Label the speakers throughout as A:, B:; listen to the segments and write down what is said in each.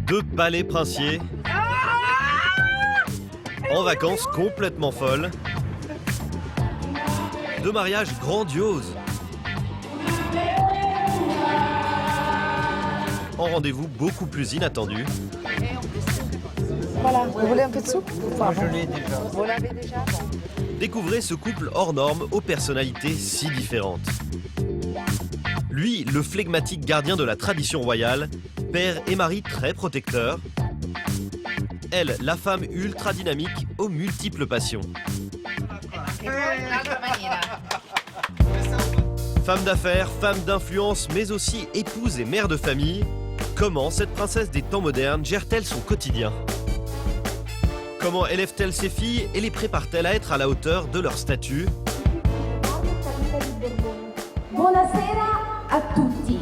A: Deux palais princiers, en vacances complètement folles, deux mariages grandioses, en rendez-vous beaucoup plus inattendus.
B: Voilà, vous voulez un peu de soupe?
C: Moi, je l'ai déjà.
B: Vous l'avez déjà? Bon.
A: Découvrez ce couple hors norme aux personnalités si différentes. Lui, le flegmatique gardien de la tradition royale, père et mari très protecteurs. Elle, la femme ultra dynamique aux multiples passions. Femme d'affaires, femme d'influence, mais aussi épouse et mère de famille, comment cette princesse des temps modernes gère-t-elle son quotidien? Comment élève-t-elle ses filles et les prépare-t-elle à être à la hauteur de leur statut?
D: Buonasera a tutti.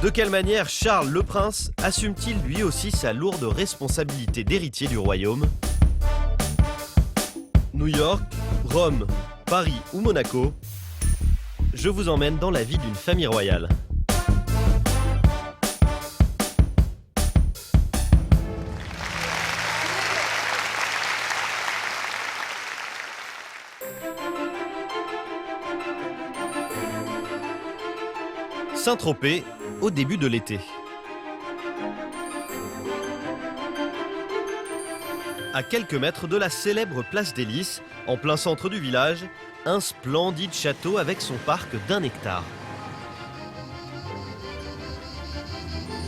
A: De quelle manière Charles le Prince assume-t-il lui aussi sa lourde responsabilité d'héritier du royaume? New York, Rome, Paris ou Monaco, je vous emmène dans la vie d'une famille royale. Saint-Tropez, au début de l'été. À quelques mètres de la célèbre place des Lys, en plein centre du village, un splendide château avec son parc d'1 hectare.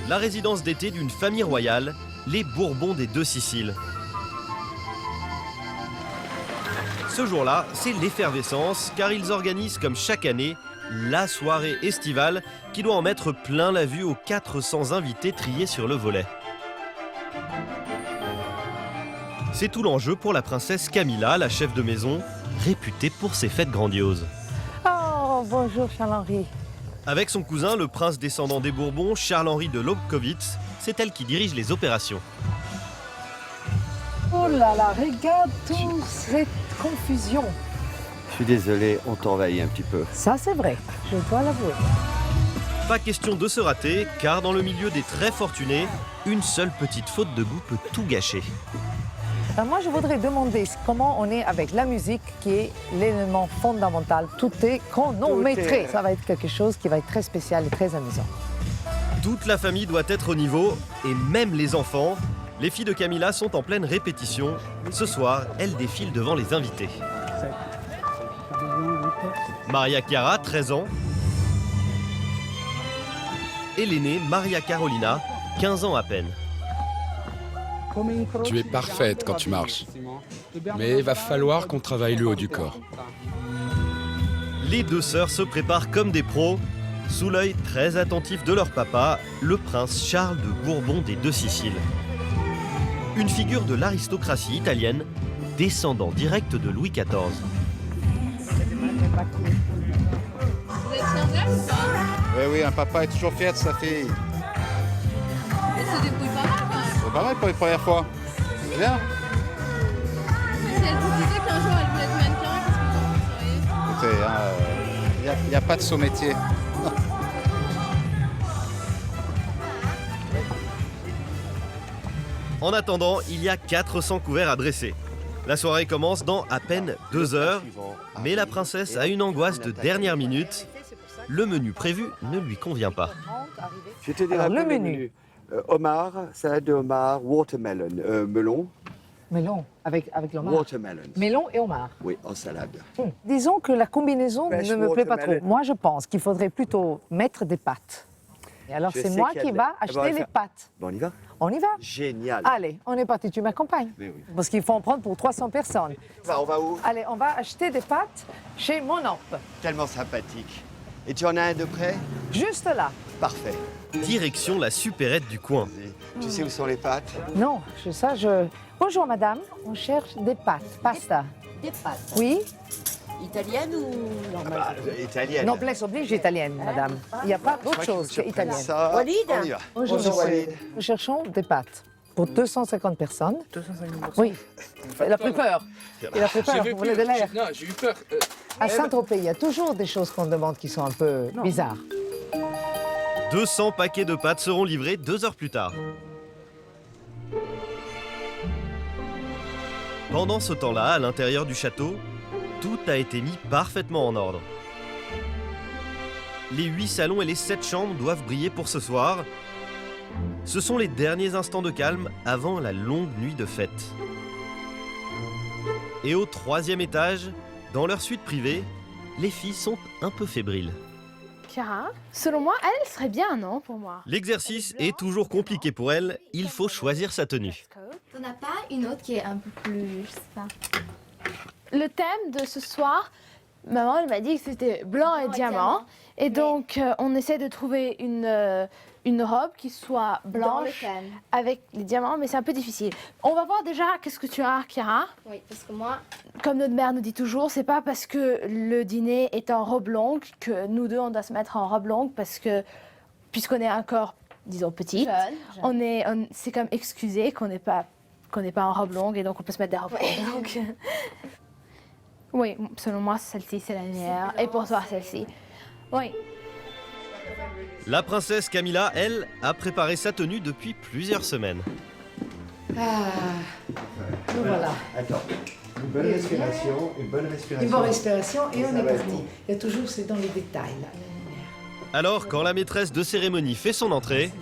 A: La résidence d'été d'une famille royale, les Bourbons des Deux Siciles. Ce jour-là, c'est l'effervescence, car ils organisent comme chaque année la soirée estivale qui doit en mettre plein la vue aux 400 invités triés sur le volet. C'est tout l'enjeu pour la princesse Camilla, la chef de maison, réputée pour ses fêtes grandioses.
B: Oh, bonjour Charles-Henri.
A: Avec son cousin, le prince descendant des Bourbons, Charles-Henri de Lobkowitz, c'est elle qui dirige les opérations.
B: Oh là là, regarde toute cette confusion.
E: Je suis désolé, on t'envahit un petit peu.
B: Ça, c'est vrai, je dois l'avouer.
A: Pas question de se rater, car dans le milieu des très fortunés, une seule petite faute de goût peut tout gâcher.
B: Alors moi, je voudrais demander comment on est avec la musique, qui est l'élément fondamental. Tout est chronométré. Ça va être quelque chose qui va être très spécial et très amusant.
A: Toute la famille doit être au niveau, et même les enfants. Les filles de Camilla sont en pleine répétition. Ce soir, elles défilent devant les invités. Maria Chiara, 13 ans. Et l'aînée, Maria Carolina, 15 ans à peine.
F: Tu es parfaite quand tu marches. Mais il va falloir qu'on travaille le haut du corps.
A: Les deux sœurs se préparent comme des pros, sous l'œil très attentif de leur papa, le prince Charles de Bourbon des Deux Siciles. Une figure de l'aristocratie italienne, descendant direct de Louis XIV.
G: Vous êtes fiers ou pas?
H: Oui, un papa est toujours fier de sa fille.
G: Elle se débrouille pas mal quand même.
H: C'est pas mal pour les premières fois. C'est bien.
G: Mais si elle vous disait qu'un jour elle voulait être mannequin, qu'est-ce que vous en penseriez?
H: Écoutez, il n'y a pas de saut métier.
A: En attendant, il y a 400 couverts à dresser. La soirée commence dans à peine 2 heures, mais la princesse a une angoisse de dernière minute. Le menu prévu ne lui convient pas.
E: Je vais te dire
B: Alors,
E: un peu
B: le
E: les
B: menu.
E: menus. Homard, salade de homard, watermelon, melon,
B: Melon, avec l'homard.
E: watermelon.
B: Melon et homard.
E: Oui, en salade.
B: Disons que la combinaison
E: Fresh
B: ne me plaît pas trop.
E: watermelon.
B: Moi, je pense qu'il faudrait plutôt mettre des pâtes. Et alors,
E: Je
B: c'est
E: sais
B: moi
E: qu'il y a
B: qui
E: de-
B: va
E: Ah,
B: acheter
E: bon,
B: les
E: ça-
B: pâtes.
E: Bon, on y va?
B: On y va?
E: Génial.
B: Allez, on est parti. Tu m'accompagnes?
E: Mais oui.
B: Parce qu'il faut en prendre pour 300 personnes.
E: On va où?
B: Allez, on va acheter des pâtes chez mon oncle.
E: Tellement sympathique. Et tu en as un de près?
B: Juste là.
E: Parfait.
A: Direction la supérette du coin.
E: Tu sais où sont les pâtes?
B: Non, je... Bonjour, madame. On cherche des pâtes. Pasta.
D: Des pâtes.
B: Oui?
D: Italienne ou normale?
E: Italienne.
B: Noblesse oblige italienne, madame. Il n'y a pas d'autre chose
E: Je prends
B: qu'italienne.
E: ça.
D: Walid?
E: On y va.
B: Bonjour,
E: Bonjour, Walid.
B: Nous cherchons des pâtes pour 250 personnes. 250 personnes? Oui. Il a pris peur. Il a pris peur. Vous voulez de l'air?
F: Non, j'ai eu peur.
B: À Saint-Tropez, il y a toujours des choses qu'on demande qui sont un peu bizarres.
A: 200 paquets de pâtes seront livrés 2 heures plus tard. Pendant ce temps-là, à l'intérieur du château, tout a été mis parfaitement en ordre. Les 8 salons et les 7 chambres doivent briller pour ce soir. Ce sont les derniers instants de calme avant la longue nuit de fête. Et au 3e étage, dans leur suite privée, les filles sont un peu fébriles.
C: Chiara, selon moi, elle serait bien, non, pour moi?
A: L'exercice est toujours compliqué pour elle, il faut choisir sa tenue.
D: T'en as pas une autre qui est un peu plus, je sais pas.
C: Le thème de ce soir, maman elle m'a dit que c'était blanc et diamant. Et donc, on essaie de trouver une robe qui soit blanche avec les diamants, mais c'est un peu difficile. On va voir déjà qu'est-ce que tu as, Chiara.
D: Oui, parce que moi...
C: Comme notre mère nous dit toujours, c'est pas parce que le dîner est en robe longue que nous deux, on doit se mettre en robe longue, parce que, puisqu'on est encore, disons, petite, c'est comme excusé qu'on n'est pas en robe longue, et donc on peut se mettre des robes longues. Donc, oui, selon moi, celle-ci, c'est la meilleure. Et pour toi, celle-ci. Oui.
A: La princesse Camilla, elle, a préparé sa tenue depuis plusieurs semaines.
B: Nous voilà.
E: Attends. Une bonne respiration, une bonne respiration.
B: Une bonne respiration et on est parti. Il y a toujours, c'est dans les détails là.
A: Alors, quand la maîtresse de cérémonie fait son entrée,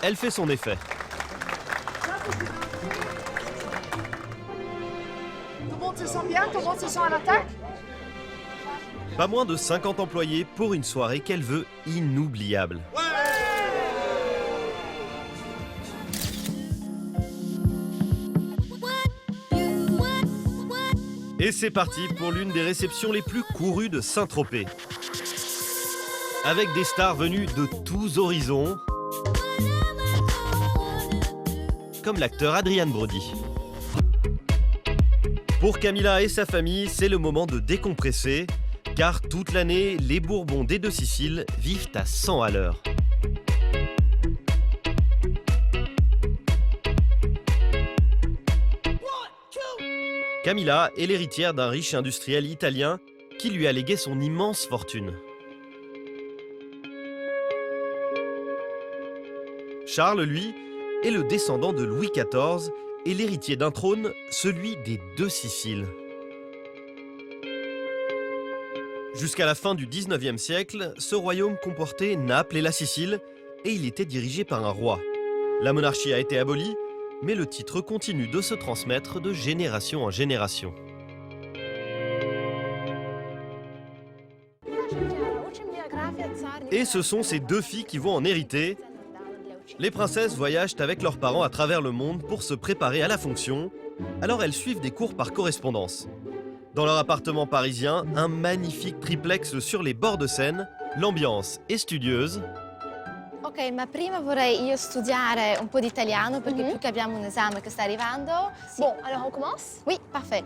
A: elle fait son effet.
B: Tout le monde se sent bien? Tout le monde se sent à l'attaque?
A: Pas moins de 50 employés pour une soirée qu'elle veut inoubliable. Et c'est parti pour l'une des réceptions les plus courues de Saint-Tropez. Avec des stars venues de tous horizons, comme l'acteur Adrien Brody. Pour Camilla et sa famille, c'est le moment de décompresser, car toute l'année, les Bourbons des Deux Siciles vivent à 100 à l'heure. Camilla est l'héritière d'un riche industriel italien qui lui a légué son immense fortune. Charles, lui, est le descendant de Louis XIV et l'héritier d'un trône, celui des Deux Siciles. Jusqu'à la fin du XIXe siècle, ce royaume comportait Naples et la Sicile, et il était dirigé par un roi. La monarchie a été abolie, mais le titre continue de se transmettre de génération en génération. Et ce sont ces 2 filles qui vont en hériter. Les princesses voyagent avec leurs parents à travers le monde pour se préparer à la fonction, alors elles suivent des cours par correspondance. Dans leur appartement parisien, un magnifique triplex sur les bords de Seine, l'ambiance est studieuse.
I: Ok, ma prima vorrei io studiare un po' di italiano perché più che abbiamo un esame che sta arrivando.
C: Bon, alors on commence?
I: Oui, parfait.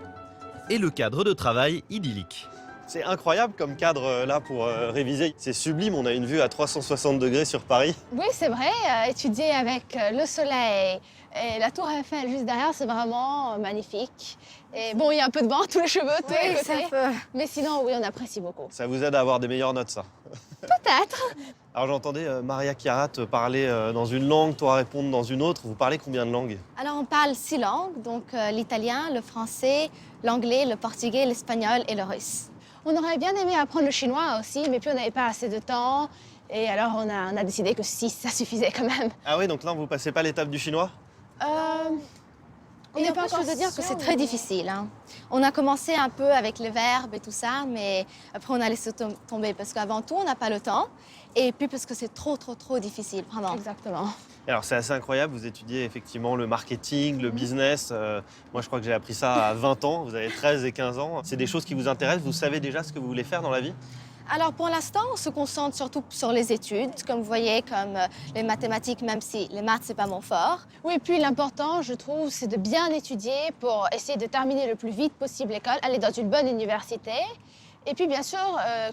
A: Et le cadre de travail idyllique.
J: C'est incroyable comme cadre là pour réviser. C'est sublime, on a une vue à 360 degrés sur Paris.
C: Oui, c'est vrai. Étudier avec le soleil et la tour Eiffel juste derrière, c'est vraiment magnifique. Et bon, il y a un peu de vent, tous les cheveux, tous les côtés. Mais sinon, oui, on apprécie beaucoup.
J: Ça vous aide à avoir des meilleures notes, ça?
C: Peut-être.
J: Alors j'entendais Maria Chiara te parler dans une langue, toi répondre dans une autre. Vous parlez combien de langues?
I: Alors on parle 6 langues, donc l'italien, le français, l'anglais, le portugais, l'espagnol et le russe.
C: On aurait bien aimé apprendre le chinois aussi, mais puis on n'avait pas assez de temps. Et alors on a décidé que 6, ça suffisait quand même.
J: Ah oui, donc là vous passez pas l'étape du chinois?
I: On n'est pas encore de dire que c'est très difficile. Hein. On a commencé un peu avec les verbes et tout ça, mais après on a laissé tomber parce qu'avant tout on n'a pas le temps et puis parce que c'est trop difficile, vraiment.
C: Exactement.
J: Alors c'est assez incroyable, vous étudiez effectivement le marketing, le business. Moi je crois que j'ai appris ça à 20 ans, vous avez 13 et 15 ans. C'est des choses qui vous intéressent, vous savez déjà ce que vous voulez faire dans la vie?
I: Alors pour l'instant, on se concentre surtout sur les études, comme vous voyez, comme les mathématiques, même si les maths, c'est pas mon fort.
C: Oui, et puis l'important, je trouve, c'est de bien étudier pour essayer de terminer le plus vite possible l'école, aller dans une bonne université
I: Et puis bien sûr,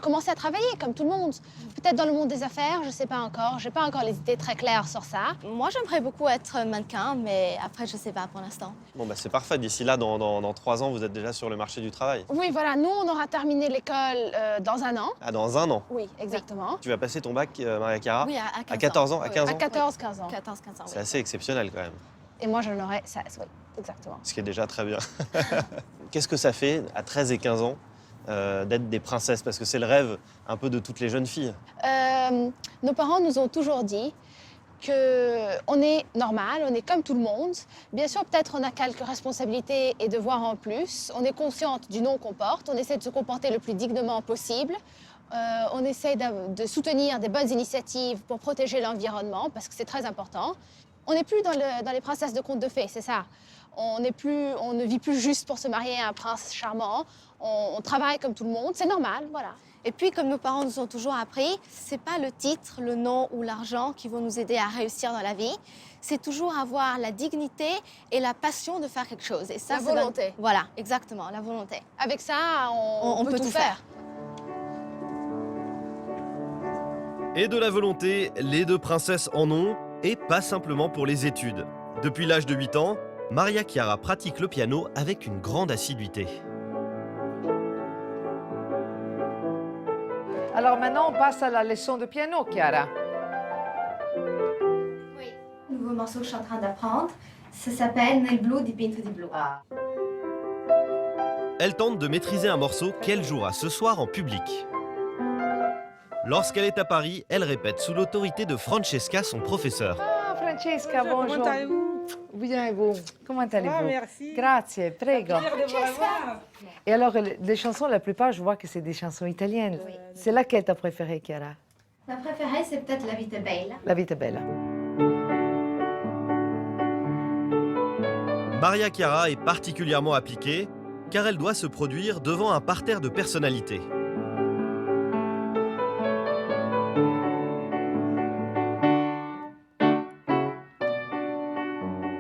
I: commencer à travailler comme tout le monde. Peut-être dans le monde des affaires, je ne sais pas encore. Je n'ai pas encore les idées très claires sur ça. Moi, j'aimerais beaucoup être mannequin, mais après, je ne sais pas pour l'instant.
J: Bon, bah, c'est parfait. D'ici là, dans 3 ans, vous êtes déjà sur le marché du travail.
I: Oui, voilà. Nous, on aura terminé l'école dans 1 an.
J: Ah, dans 1 an?
I: Oui, exactement.
J: Tu vas passer ton bac, Maria Chiara?
I: Oui, à 15
J: à 14 ans.
I: Oui,
J: À 15 ans?
I: À 14-15 ans. 14-15 ans,
J: C'est assez exceptionnel quand même.
I: Et moi, j'en aurai 16, oui, exactement.
J: Ce qui est déjà très bien. Qu'est-ce que ça fait, à 13 et 15 ans, d'être des princesses? Parce que c'est le rêve un peu de toutes les jeunes filles.
I: Nos parents nous ont toujours dit qu'on est normal, on est comme tout le monde. Bien sûr, peut-être on a quelques responsabilités et devoirs en plus. On est consciente du nom qu'on porte, on essaie de se comporter le plus dignement possible. On essaie de soutenir des bonnes initiatives pour protéger l'environnement, parce que c'est très important. On n'est plus dans les princesses de contes de fées, c'est ça. On ne vit plus juste pour se marier à un prince charmant. On travaille comme tout le monde, c'est normal, voilà.
K: Et puis, comme nos parents nous ont toujours appris, c'est pas le titre, le nom ou l'argent qui vont nous aider à réussir dans la vie. C'est toujours avoir la dignité et la passion de faire quelque chose. Et ça,
I: La volonté.
K: Voilà, exactement, la volonté.
I: Avec ça, on peut tout faire.
A: Et de la volonté, les 2 princesses en ont, et pas simplement pour les études. Depuis l'âge de 8 ans, Maria Chiara pratique le piano avec une grande assiduité.
B: Alors maintenant, on passe à la leçon de piano, Chiara.
D: Oui, nouveau morceau que je suis en train d'apprendre. Ça s'appelle Nel blu dipinto di blu.
A: Elle tente de maîtriser un morceau qu'elle jouera ce soir en public. Lorsqu'elle est à Paris, elle répète sous l'autorité de Francesca, son professeur.
B: Ah, Francesca, bonjour.
L: Comment allez-vous?
B: Bien et vous? Comment allez-vous?
L: Ah, merci.
B: Grazie, prego.
L: Plaisir de vous revoir.
B: Et alors, les chansons, la plupart, je vois que c'est des chansons italiennes.
D: Oui.
B: C'est laquelle ta préférée, Chiara?
D: Ma préférée, c'est peut-être La vita bella.
B: La vita bella.
A: Maria Chiara est particulièrement appliquée car elle doit se produire devant un parterre de personnalités.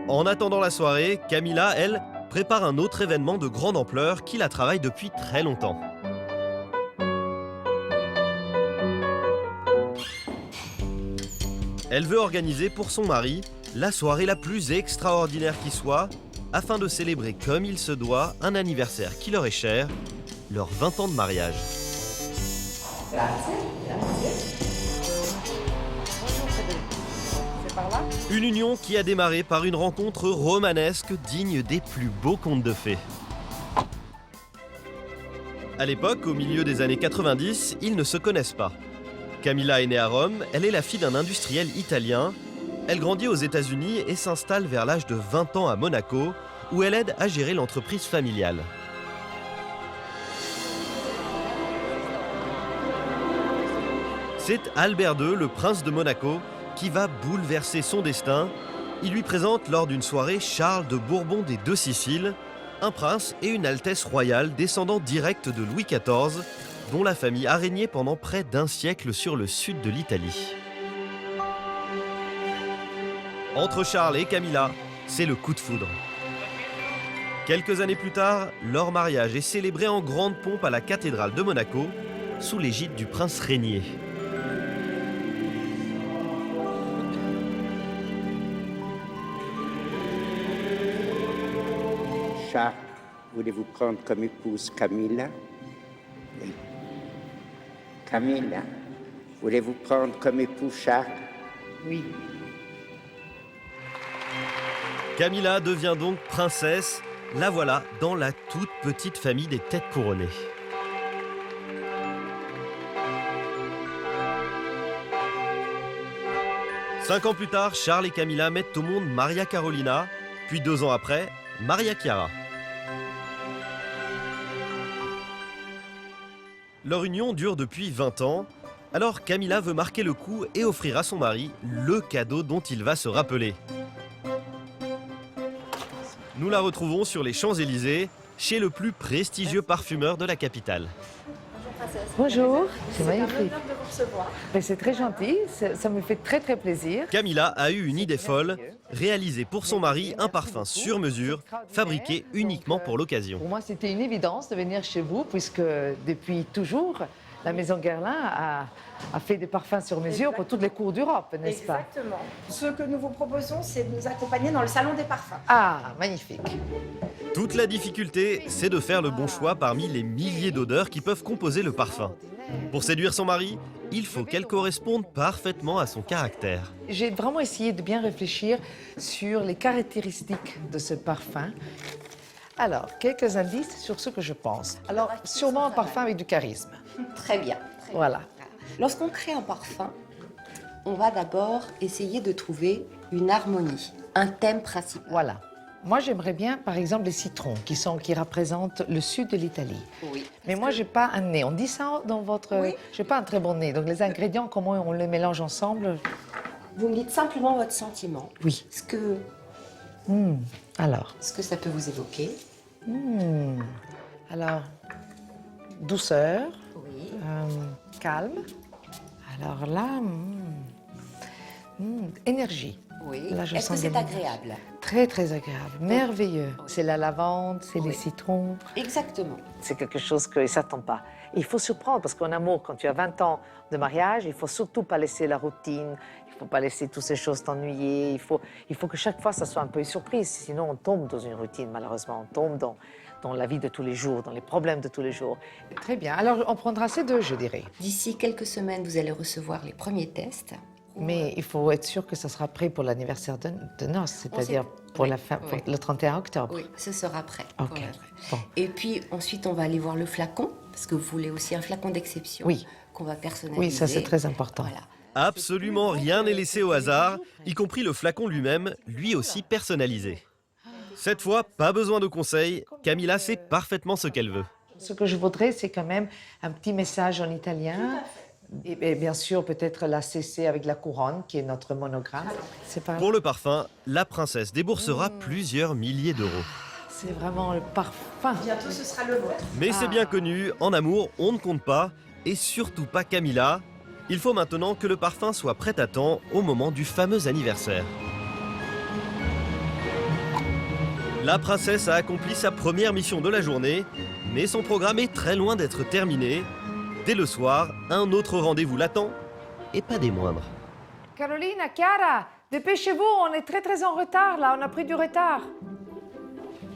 A: En attendant la soirée, Camilla, elle, prépare un autre événement de grande ampleur qui la travaille depuis très longtemps. Elle veut organiser pour son mari la soirée la plus extraordinaire qui soit, afin de célébrer comme il se doit un anniversaire qui leur est cher, leurs 20 ans de mariage. Une union qui a démarré par une rencontre romanesque digne des plus beaux contes de fées. À l'époque, au milieu des années 90, ils ne se connaissent pas. Camilla est née à Rome, elle est la fille d'un industriel italien. Elle grandit aux États-Unis et s'installe vers l'âge de 20 ans à Monaco, où elle aide à gérer l'entreprise familiale. C'est Albert II, le prince de Monaco, qui va bouleverser son destin. Il lui présente lors d'une soirée Charles de Bourbon des 2 Siciles, un prince et une altesse royale descendant direct de Louis XIV, dont la famille a régné pendant près d'1 siècle sur le sud de l'Italie. Entre Charles et Camilla, c'est le coup de foudre. Quelques années plus tard, leur mariage est célébré en grande pompe à la cathédrale de Monaco, sous l'égide du prince régnier.
M: Charles, voulez-vous prendre comme épouse Camilla? Oui. Camilla, voulez-vous prendre comme époux Charles?
B: Oui.
A: Camilla devient donc princesse. La voilà dans la toute petite famille des têtes couronnées. Cinq ans plus tard, Charles et Camilla mettent au monde Maria Carolina, puis 2 ans après, Maria Chiara. Leur union dure depuis 20 ans, alors Camilla veut marquer le coup et offrir à son mari le cadeau dont il va se rappeler. Nous la retrouvons sur les Champs-Élysées, chez le plus prestigieux parfumeur de la capitale.
B: Bonjour, c'est magnifique.
C: recevoir.
B: Mais c'est très gentil, ça me fait très très plaisir.
A: Camilla a eu une idée folle, réaliser pour son mari un parfum sur mesure, fabriqué uniquement pour l'occasion.
B: Pour moi, c'était une évidence de venir chez vous, puisque depuis toujours, la Maison Guerlain a fait des parfums sur mesure pour toutes les cours d'Europe, n'est-ce pas?
C: Exactement. Ce que nous vous proposons, c'est de nous accompagner dans le salon des parfums.
B: Ah, magnifique.
A: Toute la difficulté, c'est de faire le bon choix parmi les milliers d'odeurs qui peuvent composer le parfum. Pour séduire son mari, il faut qu'elle corresponde parfaitement à son caractère.
B: J'ai vraiment essayé de bien réfléchir sur les caractéristiques de ce parfum. Alors, quelques indices sur ce que je pense. Alors, sûrement un parfum avec du charisme.
L: Très bien.
B: Voilà.
L: Lorsqu'on crée un parfum, on va d'abord essayer de trouver une harmonie, un thème principal.
B: Voilà. Moi, j'aimerais bien, par exemple, les citrons qui représentent le sud de l'Italie.
L: Oui.
B: Mais moi, j'ai pas un nez. On dit ça dans votre...
L: Oui.
B: J'ai pas un très bon nez. Donc, les ingrédients, comment on les mélange ensemble?
L: Vous me dites simplement votre sentiment.
B: Oui. Alors.
L: Ce que ça peut vous évoquer.
B: Alors, douceur.
L: Oui.
B: Calme. Alors là, énergie.
L: Oui.
B: Là, je
L: Est-ce que
B: sens
L: c'est
B: de l'énergie.
L: agréable?
B: Très, très agréable. Merveilleux. C'est la lavande, c'est les citrons.
L: Exactement.
B: C'est quelque chose qu'il ne s'attend pas. Et il faut surprendre, parce qu'en amour, quand tu as 20 ans de mariage, il ne faut surtout pas laisser la routine, il ne faut pas laisser toutes ces choses t'ennuyer, il faut que chaque fois, ça soit un peu une surprise. Sinon, on tombe dans une routine, malheureusement. On tombe dans la vie de tous les jours, dans les problèmes de tous les jours. Très bien. Alors, on prendra ces deux, je dirais.
L: D'ici quelques semaines, vous allez recevoir les premiers tests.
B: Mais il faut être sûr que ça sera prêt pour l'anniversaire de noces, c'est-à-dire pour, pour le 31 octobre.
L: Oui, ce sera prêt.
B: Ok.
L: Bon. Et puis ensuite, on va aller voir le flacon, parce que vous voulez aussi un flacon d'exception qu'on va personnaliser.
B: Oui, ça c'est très important.
L: Voilà.
A: Absolument rien n'est laissé au hasard, y compris le flacon lui-même, lui aussi personnalisé. Cette fois, pas besoin de conseils, Camilla sait parfaitement ce qu'elle veut.
B: Ce que je voudrais, c'est quand même un petit message en italien. Et bien sûr, peut-être la CC avec la couronne, qui est notre monogramme.
A: Pour le parfum, la princesse déboursera plusieurs milliers d'euros.
B: C'est vraiment le parfum.
C: Bientôt, ce sera le vôtre.
A: Mais c'est bien connu, en amour, on ne compte pas, et surtout pas Camilla. Il faut maintenant que le parfum soit prêt à temps au moment du fameux anniversaire. La princesse a accompli sa première mission de la journée, mais son programme est très loin d'être terminé. Dès le soir, un autre rendez-vous l'attend, et pas des moindres.
B: Carolina, Chiara, dépêchez-vous, on est très très en retard là, on a pris du retard.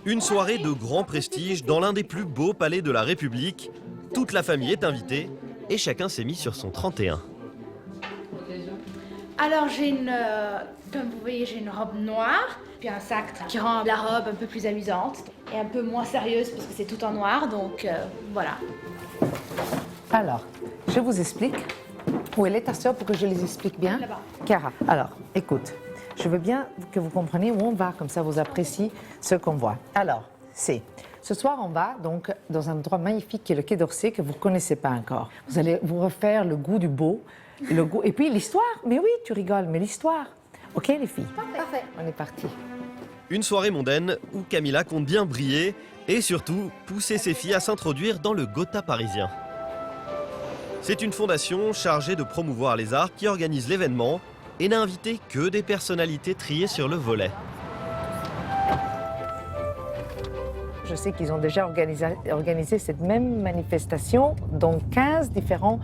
A: Une soirée de grand prestige dans l'un des plus beaux palais de la République. Toute la famille est invitée, et chacun s'est mis sur son 31.
C: Alors comme vous voyez, j'ai une robe noire, puis un sac qui rend la robe un peu plus amusante et un peu moins sérieuse parce que c'est tout en noir, donc voilà.
B: Alors, je vous explique. Où elle est ta sœur pour que je les explique bien?
C: Là-bas.
B: Chiara, alors, écoute, je veux bien que vous compreniez où on va, comme ça vous appréciez ce qu'on voit. Alors, ce soir, on va donc dans un endroit magnifique qui est le Quai d'Orsay, que vous ne connaissez pas encore. Vous allez vous refaire le goût du beau, et puis l'histoire. Mais oui, tu rigoles, mais l'histoire. OK, les filles?
C: Parfait.
B: On est parti.
A: Une soirée mondaine où Camilla compte bien briller, et surtout pousser ses filles à s'introduire dans le Gotha parisien. C'est une fondation chargée de promouvoir les arts qui organise l'événement et n'a invité que des personnalités triées sur le volet.
B: Je sais qu'ils ont déjà organisé cette même manifestation dans 15 différents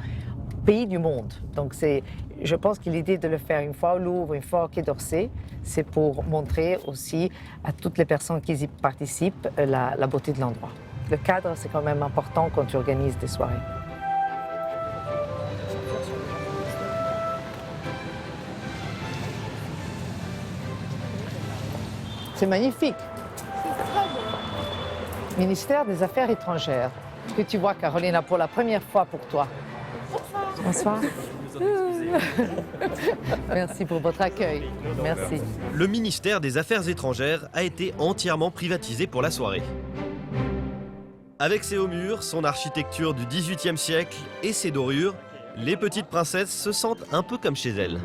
B: pays du monde. Donc je pense que l'idée de le faire une fois au Louvre, une fois au Quai d'Orsay, c'est pour montrer aussi à toutes les personnes qui y participent la beauté de l'endroit. Le cadre, c'est quand même important quand tu organises des soirées. C'est magnifique. Ministère des Affaires étrangères. Ce que tu vois, Carolina, pour la première fois pour toi. Bonsoir. Merci pour votre accueil. Merci.
A: Le ministère des Affaires étrangères a été entièrement privatisé pour la soirée. Avec ses hauts murs, son architecture du XVIIIe siècle et ses dorures, les petites princesses se sentent un peu comme chez elles.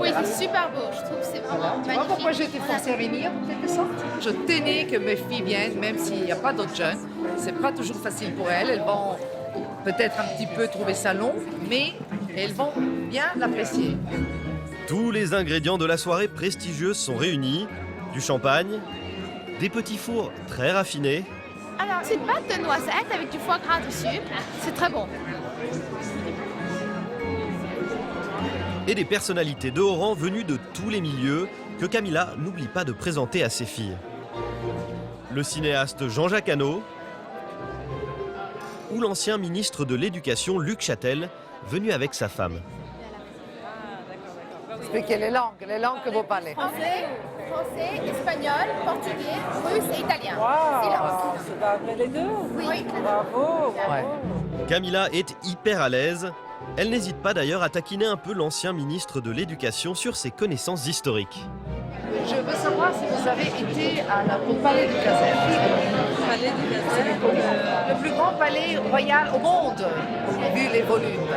G: Oui, c'est super beau, je trouve que c'est vraiment magnifique.
B: Tu vois pourquoi j'ai été forcée à venir, en quelque sorte? Je tenais que mes filles viennent, même s'il n'y a pas d'autres jeunes. C'est pas toujours facile pour elles. Elles vont peut-être un petit peu trouver ça long, mais elles vont bien l'apprécier.
A: Tous les ingrédients de la soirée prestigieuse sont réunis. Du champagne, des petits fours très raffinés,
I: Alors, c'est une pâte de noisettes avec du foie gras dessus. C'est très bon.
A: et des personnalités de haut rang venues de tous les milieux que Camilla n'oublie pas de présenter à ses filles. Le cinéaste Jean-Jacques Hano ou l'ancien ministre de l'Éducation Luc Châtel, venu avec sa femme.
B: Expliquez les langues que vous parlez.
I: Français, espagnol, portugais, russe et italien.
N: Wow, c'est pas après les deux?
I: Oui.
N: Bravo.
A: Camilla est hyper à l'aise. Elle n'hésite pas d'ailleurs à taquiner un peu l'ancien ministre de l'Éducation sur ses connaissances historiques.
B: Je veux savoir si vous avez été au palais de Caserta. Le plus grand palais royal au monde, vu les volumes.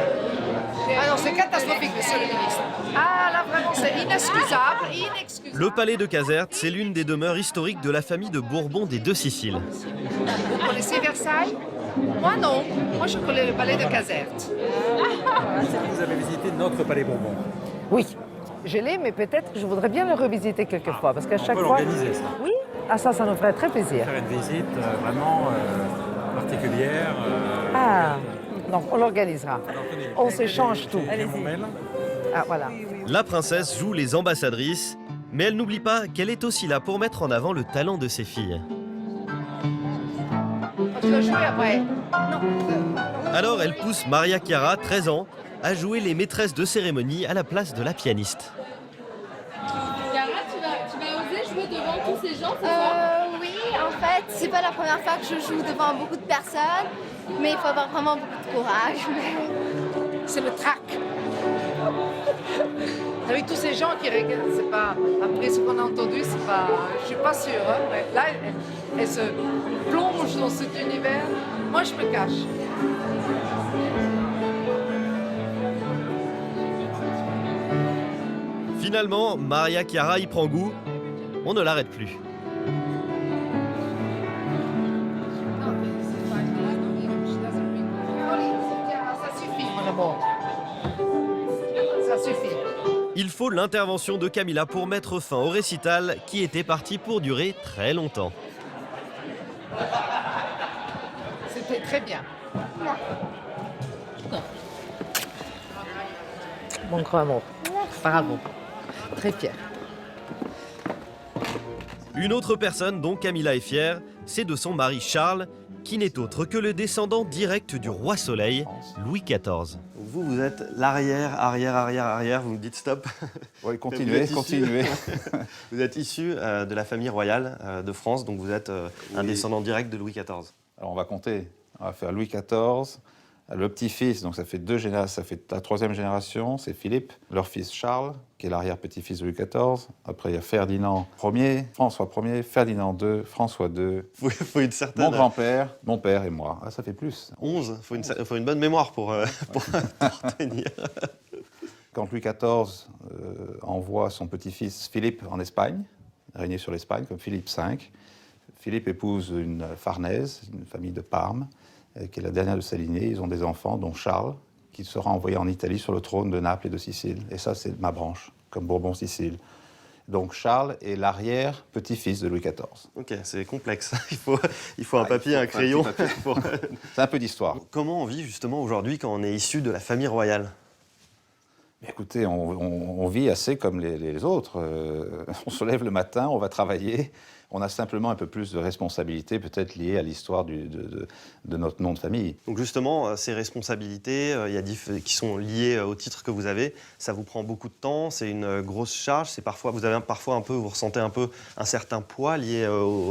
B: Ah non, c'est catastrophique, monsieur le ministre. Ah là, vraiment, c'est inexcusable, inexcusable.
A: Le palais de Caserta, c'est l'une des demeures historiques de la famille de Bourbon des Deux Siciles.
B: Vous connaissez Versailles? Moi non. Moi je connais le palais de Caserta.
O: Vous avez visité notre palais Bourbon?
B: Oui, je l'ai, mais peut-être que je voudrais bien le revisiter quelquefois, parce qu'à chaque
O: On peut
B: fois.
O: l'organiser, ça.
B: Oui. Ah ça nous ferait très plaisir.
O: Faire une visite vraiment particulière.
B: Ah, donc on l'organisera. On s'échange tout. Ah voilà.
A: La princesse joue les ambassadrices, mais elle n'oublie pas qu'elle est aussi là pour mettre en avant le talent de ses filles.
B: Tu vas jouer après?
A: Alors elle pousse Maria Chiara, 13 ans, à jouer les maîtresses de cérémonie à la place de la pianiste.
G: Chiara, tu vas oser jouer devant tous ces gens ce soir?
K: Oui, en fait, c'est pas la première fois que je joue devant beaucoup de personnes, mais il faut avoir vraiment beaucoup de courage.
B: C'est le trac. Avec tous ces gens qui regardent, c'est pas. Après ce qu'on a entendu, c'est pas. Je suis pas sûre. Hein, mais là, elle se plonge dans cet univers. Moi, je me cache.
A: Finalement, Maria Chiara y prend goût. On ne l'arrête plus.
B: Ça suffit, mon amour. Ça suffit.
A: Il faut l'intervention de Camilla pour mettre fin au récital qui était parti pour durer très longtemps.
B: C'était très bien. Mon grand amour. Bravo. Très fier.
A: Une autre personne dont Camilla est fière, c'est de son mari Charles, qui n'est autre que le descendant direct du roi Soleil, Louis XIV.
J: Vous êtes l'arrière, vous me dites stop.
H: Oui, continuez.
J: Vous êtes issu de la famille royale de France, donc vous êtes un descendant direct de Louis XIV.
H: Alors on va compter. On va faire Louis XIV, le petit-fils, donc ça fait deux générations, ça fait la troisième génération, c'est Philippe, leur fils Charles, qui est l'arrière-petit-fils de Louis XIV. Après, il y a Ferdinand Ier, François Ier, Ferdinand II, François II.
J: Faut une certaine...
H: Mon grand-père, mon père et moi. Ah, ça fait plus.
J: 11, faut une bonne mémoire pour tenir.
H: Quand Louis XIV envoie son petit-fils Philippe en Espagne, régner sur l'Espagne comme Philippe V, Philippe épouse une Farnèse, une famille de Parme, qui est la dernière de sa lignée. Ils ont des enfants, dont Charles, qui sera envoyé en Italie sur le trône de Naples et de Sicile. Et ça, c'est ma branche, comme Bourbon-Sicile. Donc Charles est l'arrière-petit-fils de Louis XIV.
J: Ok, c'est complexe. Il faut un papier, un crayon.
H: C'est un peu d'histoire.
J: Comment on vit justement aujourd'hui quand on est issu de la famille royale?
H: Écoutez, on vit assez comme les autres. On se lève le matin, on va travailler. On a simplement un peu plus de responsabilités, peut-être liées à l'histoire de notre nom de famille.
J: Donc justement, ces responsabilités qui sont liées au titre que vous avez, ça vous prend beaucoup de temps, c'est une grosse charge, vous ressentez un peu un certain poids lié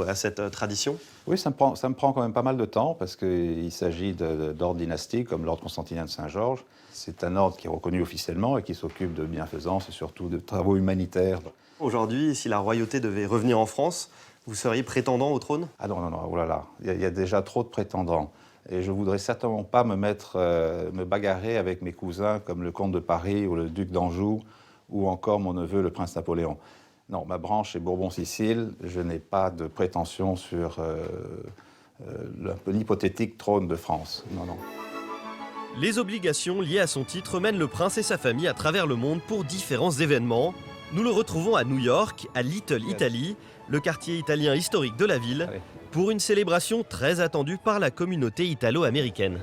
J: à cette tradition?
H: Oui, ça me prend quand même pas mal de temps, parce qu'il s'agit d'ordre dynastique, comme l'ordre constantinien de Saint-Georges. C'est un ordre qui est reconnu officiellement et qui s'occupe de bienfaisance et surtout de travaux humanitaires.
J: Aujourd'hui, si la royauté devait revenir en France, vous seriez prétendant au trône?
H: Ah non, oh là là, il y a déjà trop de prétendants. Et je ne voudrais certainement pas me bagarrer avec mes cousins comme le comte de Paris ou le duc d'Anjou ou encore mon neveu, le prince Napoléon. Non, ma branche est Bourbon-Sicile, je n'ai pas de prétention sur l'hypothétique trône de France. Non, non.
A: Les obligations liées à son titre mènent le prince et sa famille à travers le monde pour différents événements. Nous le retrouvons à New York, à Little Italy, le quartier italien historique de la ville, pour une célébration très attendue par la communauté italo-américaine.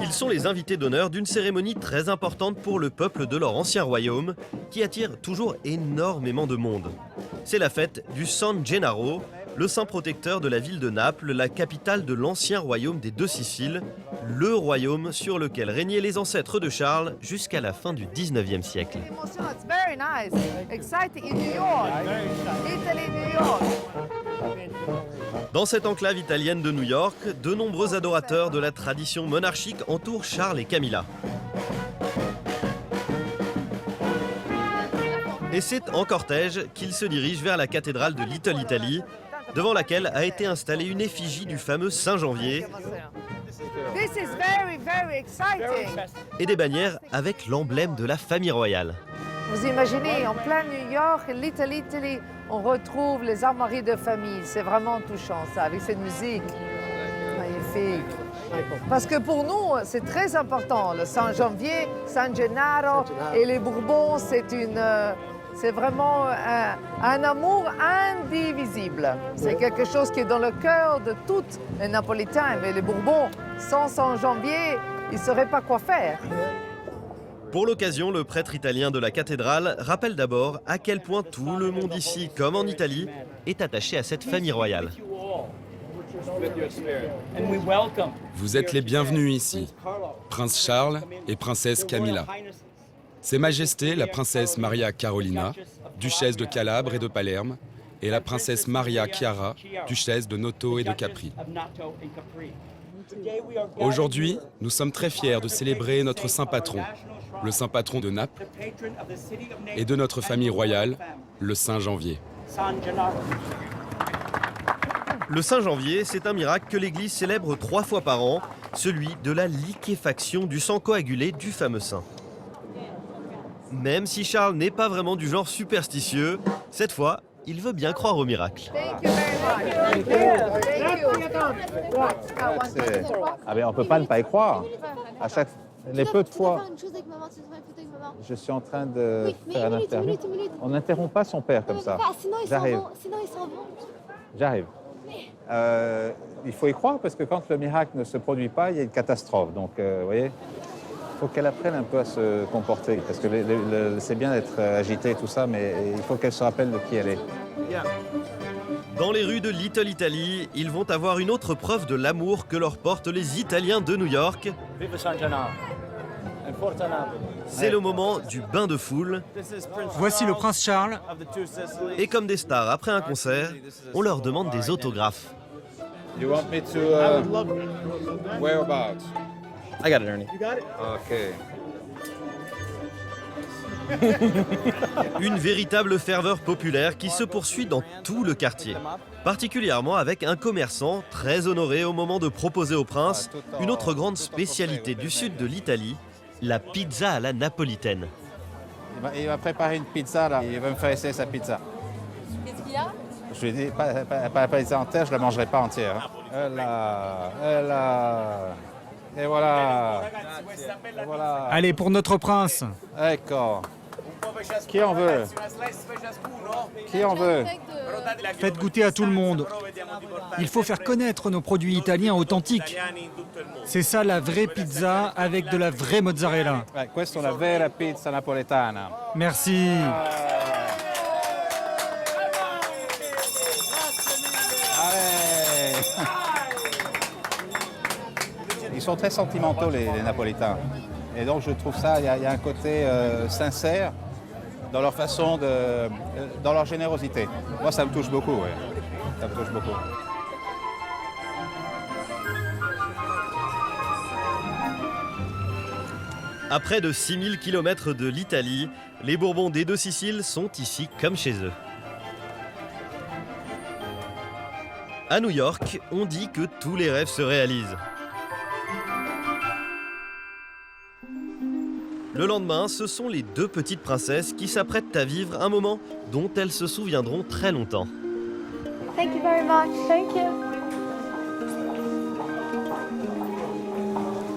A: Ils sont les invités d'honneur d'une cérémonie très importante pour le peuple de leur ancien royaume, qui attire toujours énormément de monde. C'est la fête du San Gennaro, le saint protecteur de la ville de Naples, la capitale de l'ancien royaume des deux Siciles, le royaume sur lequel régnaient les ancêtres de Charles jusqu'à la fin du 19e siècle. Dans cette enclave italienne de New York, de nombreux adorateurs de la tradition monarchique entourent Charles et Camilla. Et c'est en cortège qu'ils se dirigent vers la cathédrale de Little Italy, devant laquelle a été installée une effigie du fameux Saint Janvier et des bannières avec l'emblème de la famille royale.
B: Vous imaginez, en plein New York, Little Italy, on retrouve les armoiries de famille. C'est vraiment touchant, ça, avec cette musique magnifique. Parce que pour nous, c'est très important. Le Saint Janvier, San Gennaro et les Bourbons, c'est vraiment un amour indivisible. C'est quelque chose qui est dans le cœur de tous les Napolitains. Mais les Bourbons, sans Saint Janvier, ils ne sauraient pas quoi faire.
A: Pour l'occasion, le prêtre italien de la cathédrale rappelle d'abord à quel point tout le monde ici, comme en Italie, est attaché à cette famille royale.
F: Vous êtes les bienvenus ici, Prince Charles et Princesse Camilla. Ses Majestés, la princesse Maria Carolina, duchesse de Calabre et de Palerme, et la princesse Maria Chiara, duchesse de Noto et de Capri. Aujourd'hui, nous sommes très fiers de célébrer notre saint patron, le saint patron de Naples, et de notre famille royale, le Saint Janvier.
A: Le Saint Janvier, c'est un miracle que l'Église célèbre 3 fois par an, celui de la liquéfaction du sang coagulé du fameux saint. Même si Charles n'est pas vraiment du genre superstitieux, cette fois, il veut bien croire au miracle.
H: Ah ben on ne peut pas ne pas y croire. Les peu de fois, je suis en train de faire une interview. On n'interrompt pas son père comme ça. J'arrive. J'arrive. Il faut y croire parce que quand le miracle ne se produit pas, il y a une catastrophe. Donc, vous voyez, il faut qu'elle apprenne un peu à se comporter. Parce que c'est bien d'être agitée, tout ça, mais il faut qu'elle se rappelle de qui elle est.
A: Dans les rues de Little Italy, ils vont avoir une autre preuve de l'amour que leur portent les Italiens de New York. C'est le moment du bain de foule.
P: Voici le prince Charles.
A: Et comme des stars après un concert, on leur demande des autographes.
H: You want me to whereabouts?
J: I got it, Ernie.
H: You got it? Okay.
A: Une véritable ferveur populaire qui se poursuit dans tout le quartier. Particulièrement avec un commerçant très honoré au moment de proposer au prince une autre grande spécialité du sud de l'Italie, la pizza à la napolitaine.
H: Il m'a préparé une pizza là, il va me faire essayer sa pizza.
G: Qu'est-ce qu'il y a?
H: Je lui ai dit, pas la pizza entière, je ne la mangerai pas entière. Et voilà.
P: Allez, pour notre prince.
H: D'accord. Qui en veut? Qui en veut?
P: Faites goûter à tout le monde. Il faut faire connaître nos produits italiens authentiques. C'est ça la vraie pizza avec de la vraie mozzarella.
H: Questa è una vera pizza napoletana.
P: Merci.
H: Ils sont très sentimentaux, les Napolitains. Et donc, je trouve ça, il y a un côté sincère dans leur façon dans leur générosité. Moi, ça me touche beaucoup, oui. Ça me touche beaucoup.
A: À près de 6000 km de l'Italie, les Bourbons des deux Siciles sont ici comme chez eux. À New York, on dit que tous les rêves se réalisent. Le lendemain, ce sont les deux petites princesses qui s'apprêtent à vivre un moment dont elles se souviendront très longtemps.
K: Thank you very much. Thank you.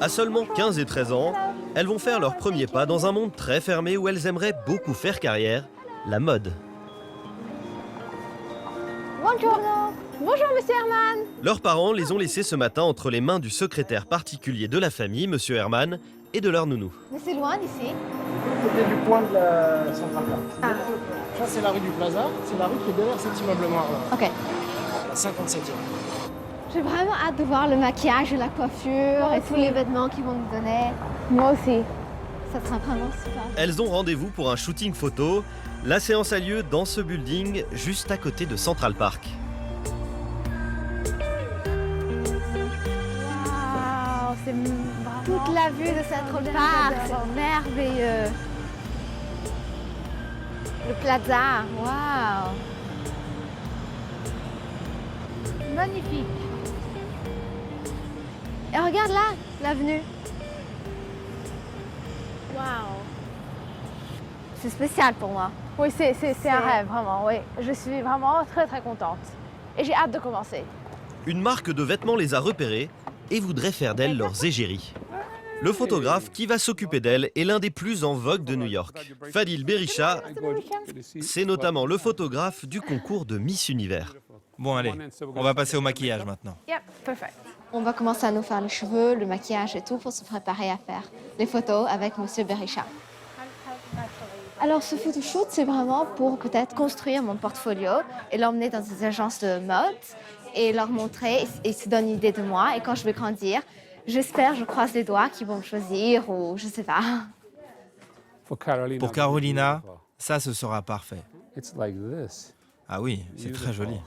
A: À seulement 15 et 13 ans, elles vont faire leurs premiers pas dans un monde très fermé où elles aimeraient beaucoup faire carrière, la mode.
I: Bonjour. Bonjour, monsieur Herman.
A: Leurs parents les ont laissés ce matin entre les mains du secrétaire particulier de la famille, monsieur Herman, et de leur nounou.
I: Mais c'est loin d'ici.
Q: C'était du point de la Central Park. Ça, c'est la rue du Plaza. C'est la rue qui est derrière cet immeuble noir là.
I: Ok.
Q: La 57e.
I: J'ai vraiment hâte de voir le maquillage et la coiffure et tous les vêtements qu'ils vont nous donner. Moi aussi. Ça sera vraiment super.
A: Elles ont rendez-vous pour un shooting photo. La séance a lieu dans ce building, juste à côté de Central Park.
I: Waouh, c'est toute la vue de Central Park, c'est merveilleux. Le plaza, waouh. Magnifique. Et regarde là, l'avenue. Waouh. C'est spécial pour moi.
C: Oui, c'est un rêve, vraiment, oui. Je suis vraiment très, très contente. Et j'ai hâte de commencer.
A: Une marque de vêtements les a repérées et voudrait faire d'elles leurs égéries. Le photographe qui va s'occuper d'elles est l'un des plus en vogue de New York. Fadil Berisha, c'est notamment le photographe du concours de Miss Univers.
R: Bon allez, on va passer au maquillage maintenant.
C: Yep, perfect.
I: On va commencer à nous faire les cheveux, le maquillage et tout pour se préparer à faire les photos avec monsieur Berisha. Alors ce photoshoot, c'est vraiment pour peut-être construire mon portfolio et l'emmener dans des agences de mode et leur montrer et se donner une idée de moi. Et quand je vais grandir, j'espère, je croise les doigts qu'ils vont me choisir ou je sais pas.
R: Pour Carolina, ça ce sera parfait. Ah oui, c'est très joli.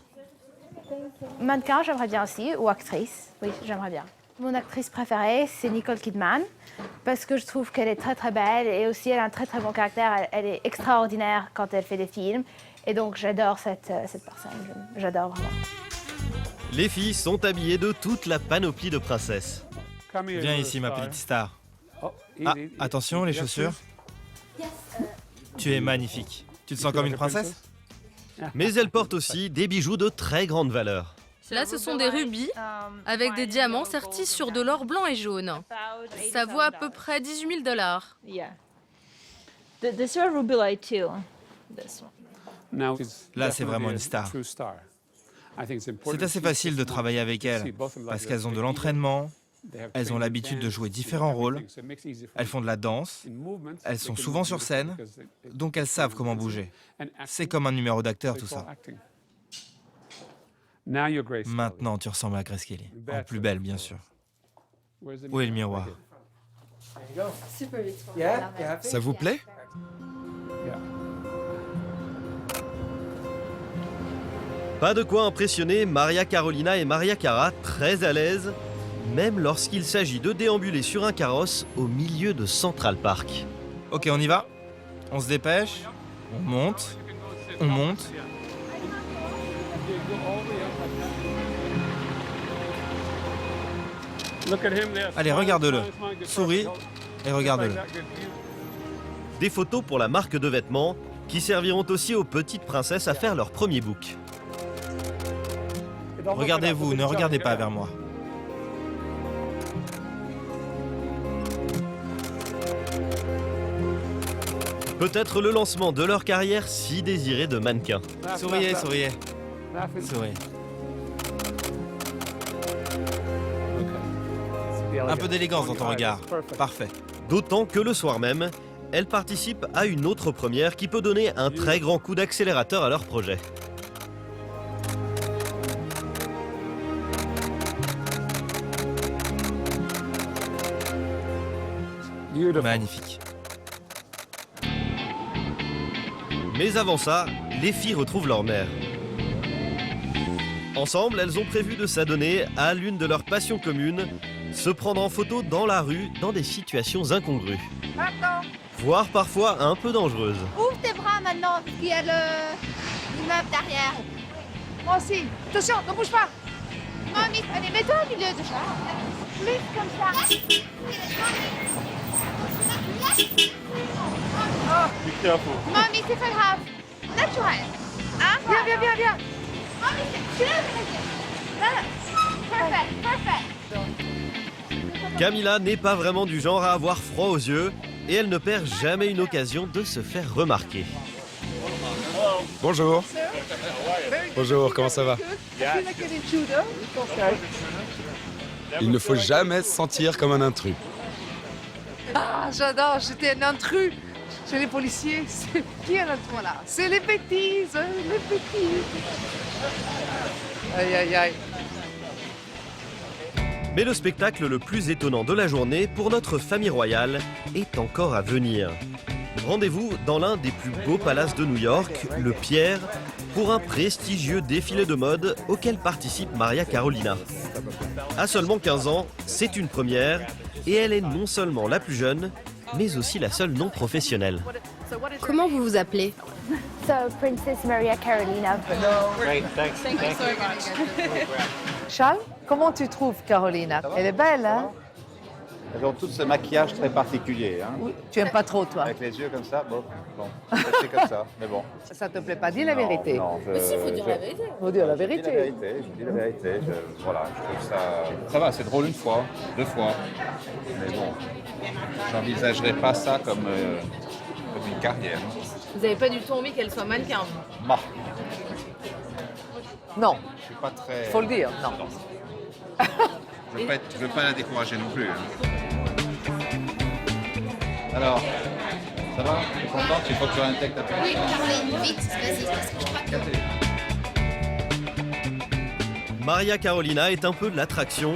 C: Mannequin, j'aimerais bien aussi, ou actrice. Oui, j'aimerais bien. Mon actrice préférée, c'est Nicole Kidman, parce que je trouve qu'elle est très très belle et aussi elle a un très très bon caractère. Elle est extraordinaire quand elle fait des films. Et donc j'adore cette personne, j'adore vraiment.
A: Les filles sont habillées de toute la panoplie de princesses.
R: Viens ici, ma petite star. Ah, attention, les chaussures. Tu es magnifique. Tu te sens comme une princesse?
A: Mais elles portent aussi des bijoux de très grande valeur.
S: Là, ce sont des rubis avec des diamants sertis sur de l'or blanc et jaune. Ça vaut à peu près $18 000.
R: Là, c'est vraiment une star. C'est assez facile de travailler avec elles parce qu'elles ont de l'entraînement, elles ont l'habitude de jouer différents rôles, elles font de la danse, elles sont souvent sur scène, donc elles savent comment bouger. C'est comme un numéro d'acteur, tout ça. Maintenant, tu ressembles à Grace Kelly. En plus belle, bien sûr. Où est le miroir?
F: Ça vous plaît?
A: Pas de quoi impressionner Maria Carolina et Maria Cara, très à l'aise, même lorsqu'il s'agit de déambuler sur un carrosse au milieu de Central Park.
R: Ok, on y va. On se dépêche. On monte. On monte. Allez, regarde-le. Souris et regarde-le.
A: Des photos pour la marque de vêtements qui serviront aussi aux petites princesses à faire leur premier book.
R: Regardez-vous, ne regardez pas vers moi.
A: Peut-être le lancement de leur carrière si désirée de mannequin.
R: Souriez, souriez. Souriez. Un peu d'élégance dans ton regard. Parfait.
A: D'autant que le soir même, elles participent à une autre première qui peut donner un très grand coup d'accélérateur à leur projet.
R: Magnifique.
A: Mais avant ça, les filles retrouvent leur mère. Ensemble, elles ont prévu de s'adonner à l'une de leurs passions communes, se prendre en photo dans la rue dans des situations incongrues. Voire parfois un peu dangereuses.
I: Ouvre tes bras maintenant, parce qu'il y a l'immeuble derrière.
C: Moi aussi. Attention, ne bouge pas.
I: Mamie, allez, mets-toi au milieu de ça. Plus comme ça. Mamie, c'est pas grave. Naturel. Hein? Viens. Mamie, c'est... Là. Perfect.
A: Camilla n'est pas vraiment du genre à avoir froid aux yeux et elle ne perd jamais une occasion de se faire remarquer.
F: Bonjour. Bonjour, comment ça va? Il ne faut jamais se sentir comme un intrus.
N: Ah, j'adore, j'étais un intrus chez les policiers. C'est qui est l'intrus? Voilà, c'est les bêtises, les bêtises. Aïe, aïe, aïe.
A: Mais le spectacle le plus étonnant de la journée pour notre famille royale est encore à venir. Rendez-vous dans l'un des plus beaux palaces de New York, le Pierre, pour un prestigieux défilé de mode auquel participe Maria Carolina. À seulement 15 ans, c'est une première et elle est non seulement la plus jeune, mais aussi la seule non professionnelle.
S: Comment vous vous appelez?
K: So, Princess Maria Carolina.
M: Great, thanks.
G: Thank you so much.
B: Charles, comment tu trouves Carolina? Elle est belle, hein?
H: Elles ont tous ce maquillage très particulier. Hein.
B: Oui. Tu aimes pas trop, toi?
H: Avec les yeux comme ça, bon, c'est comme ça, mais bon.
B: Ça te plaît pas? Dis la vérité.
H: Non,
S: Mais si, il faut dire la vérité.
B: Faut dire la
H: Je dis
B: vérité.
H: je dis la vérité. Voilà, je trouve ça... Ça va, c'est drôle une fois, deux fois. Mais bon, j'envisagerais pas ça comme une carrière.
S: Vous n'avez pas du tout envie qu'elle soit mannequin?
H: Bah.
B: Non.
H: Je suis pas très...
B: Faut le dire, non.
H: Je veux pas la décourager non plus. Hein. Alors, ça va? Tu es contente? Il faut que tu intègres ta personne.
K: Oui, Caroline, vite, vas-y, parce que je crois que...
A: Maria Carolina est un peu de l'attraction.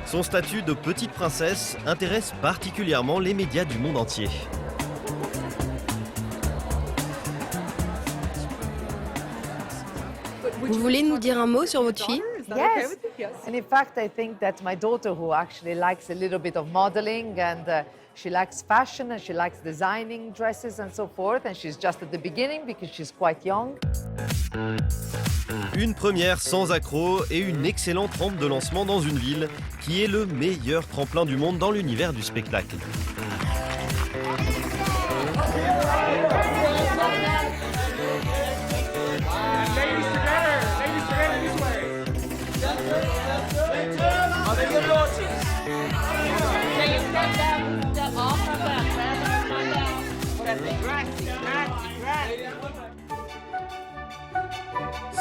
A: Son statut de petite princesse intéresse particulièrement les médias du monde entier.
S: Vous voulez nous dire un mot sur votre fille?
B: Yes. And in fact, I think that my daughter, who actually likes a little bit of modeling and she likes fashion and she likes designing dresses and so forth, and she's just at the beginning because she's quite young.
A: Une première sans accroc et une excellente rampe de lancement dans une ville qui est le meilleur tremplin du monde dans l'univers du spectacle.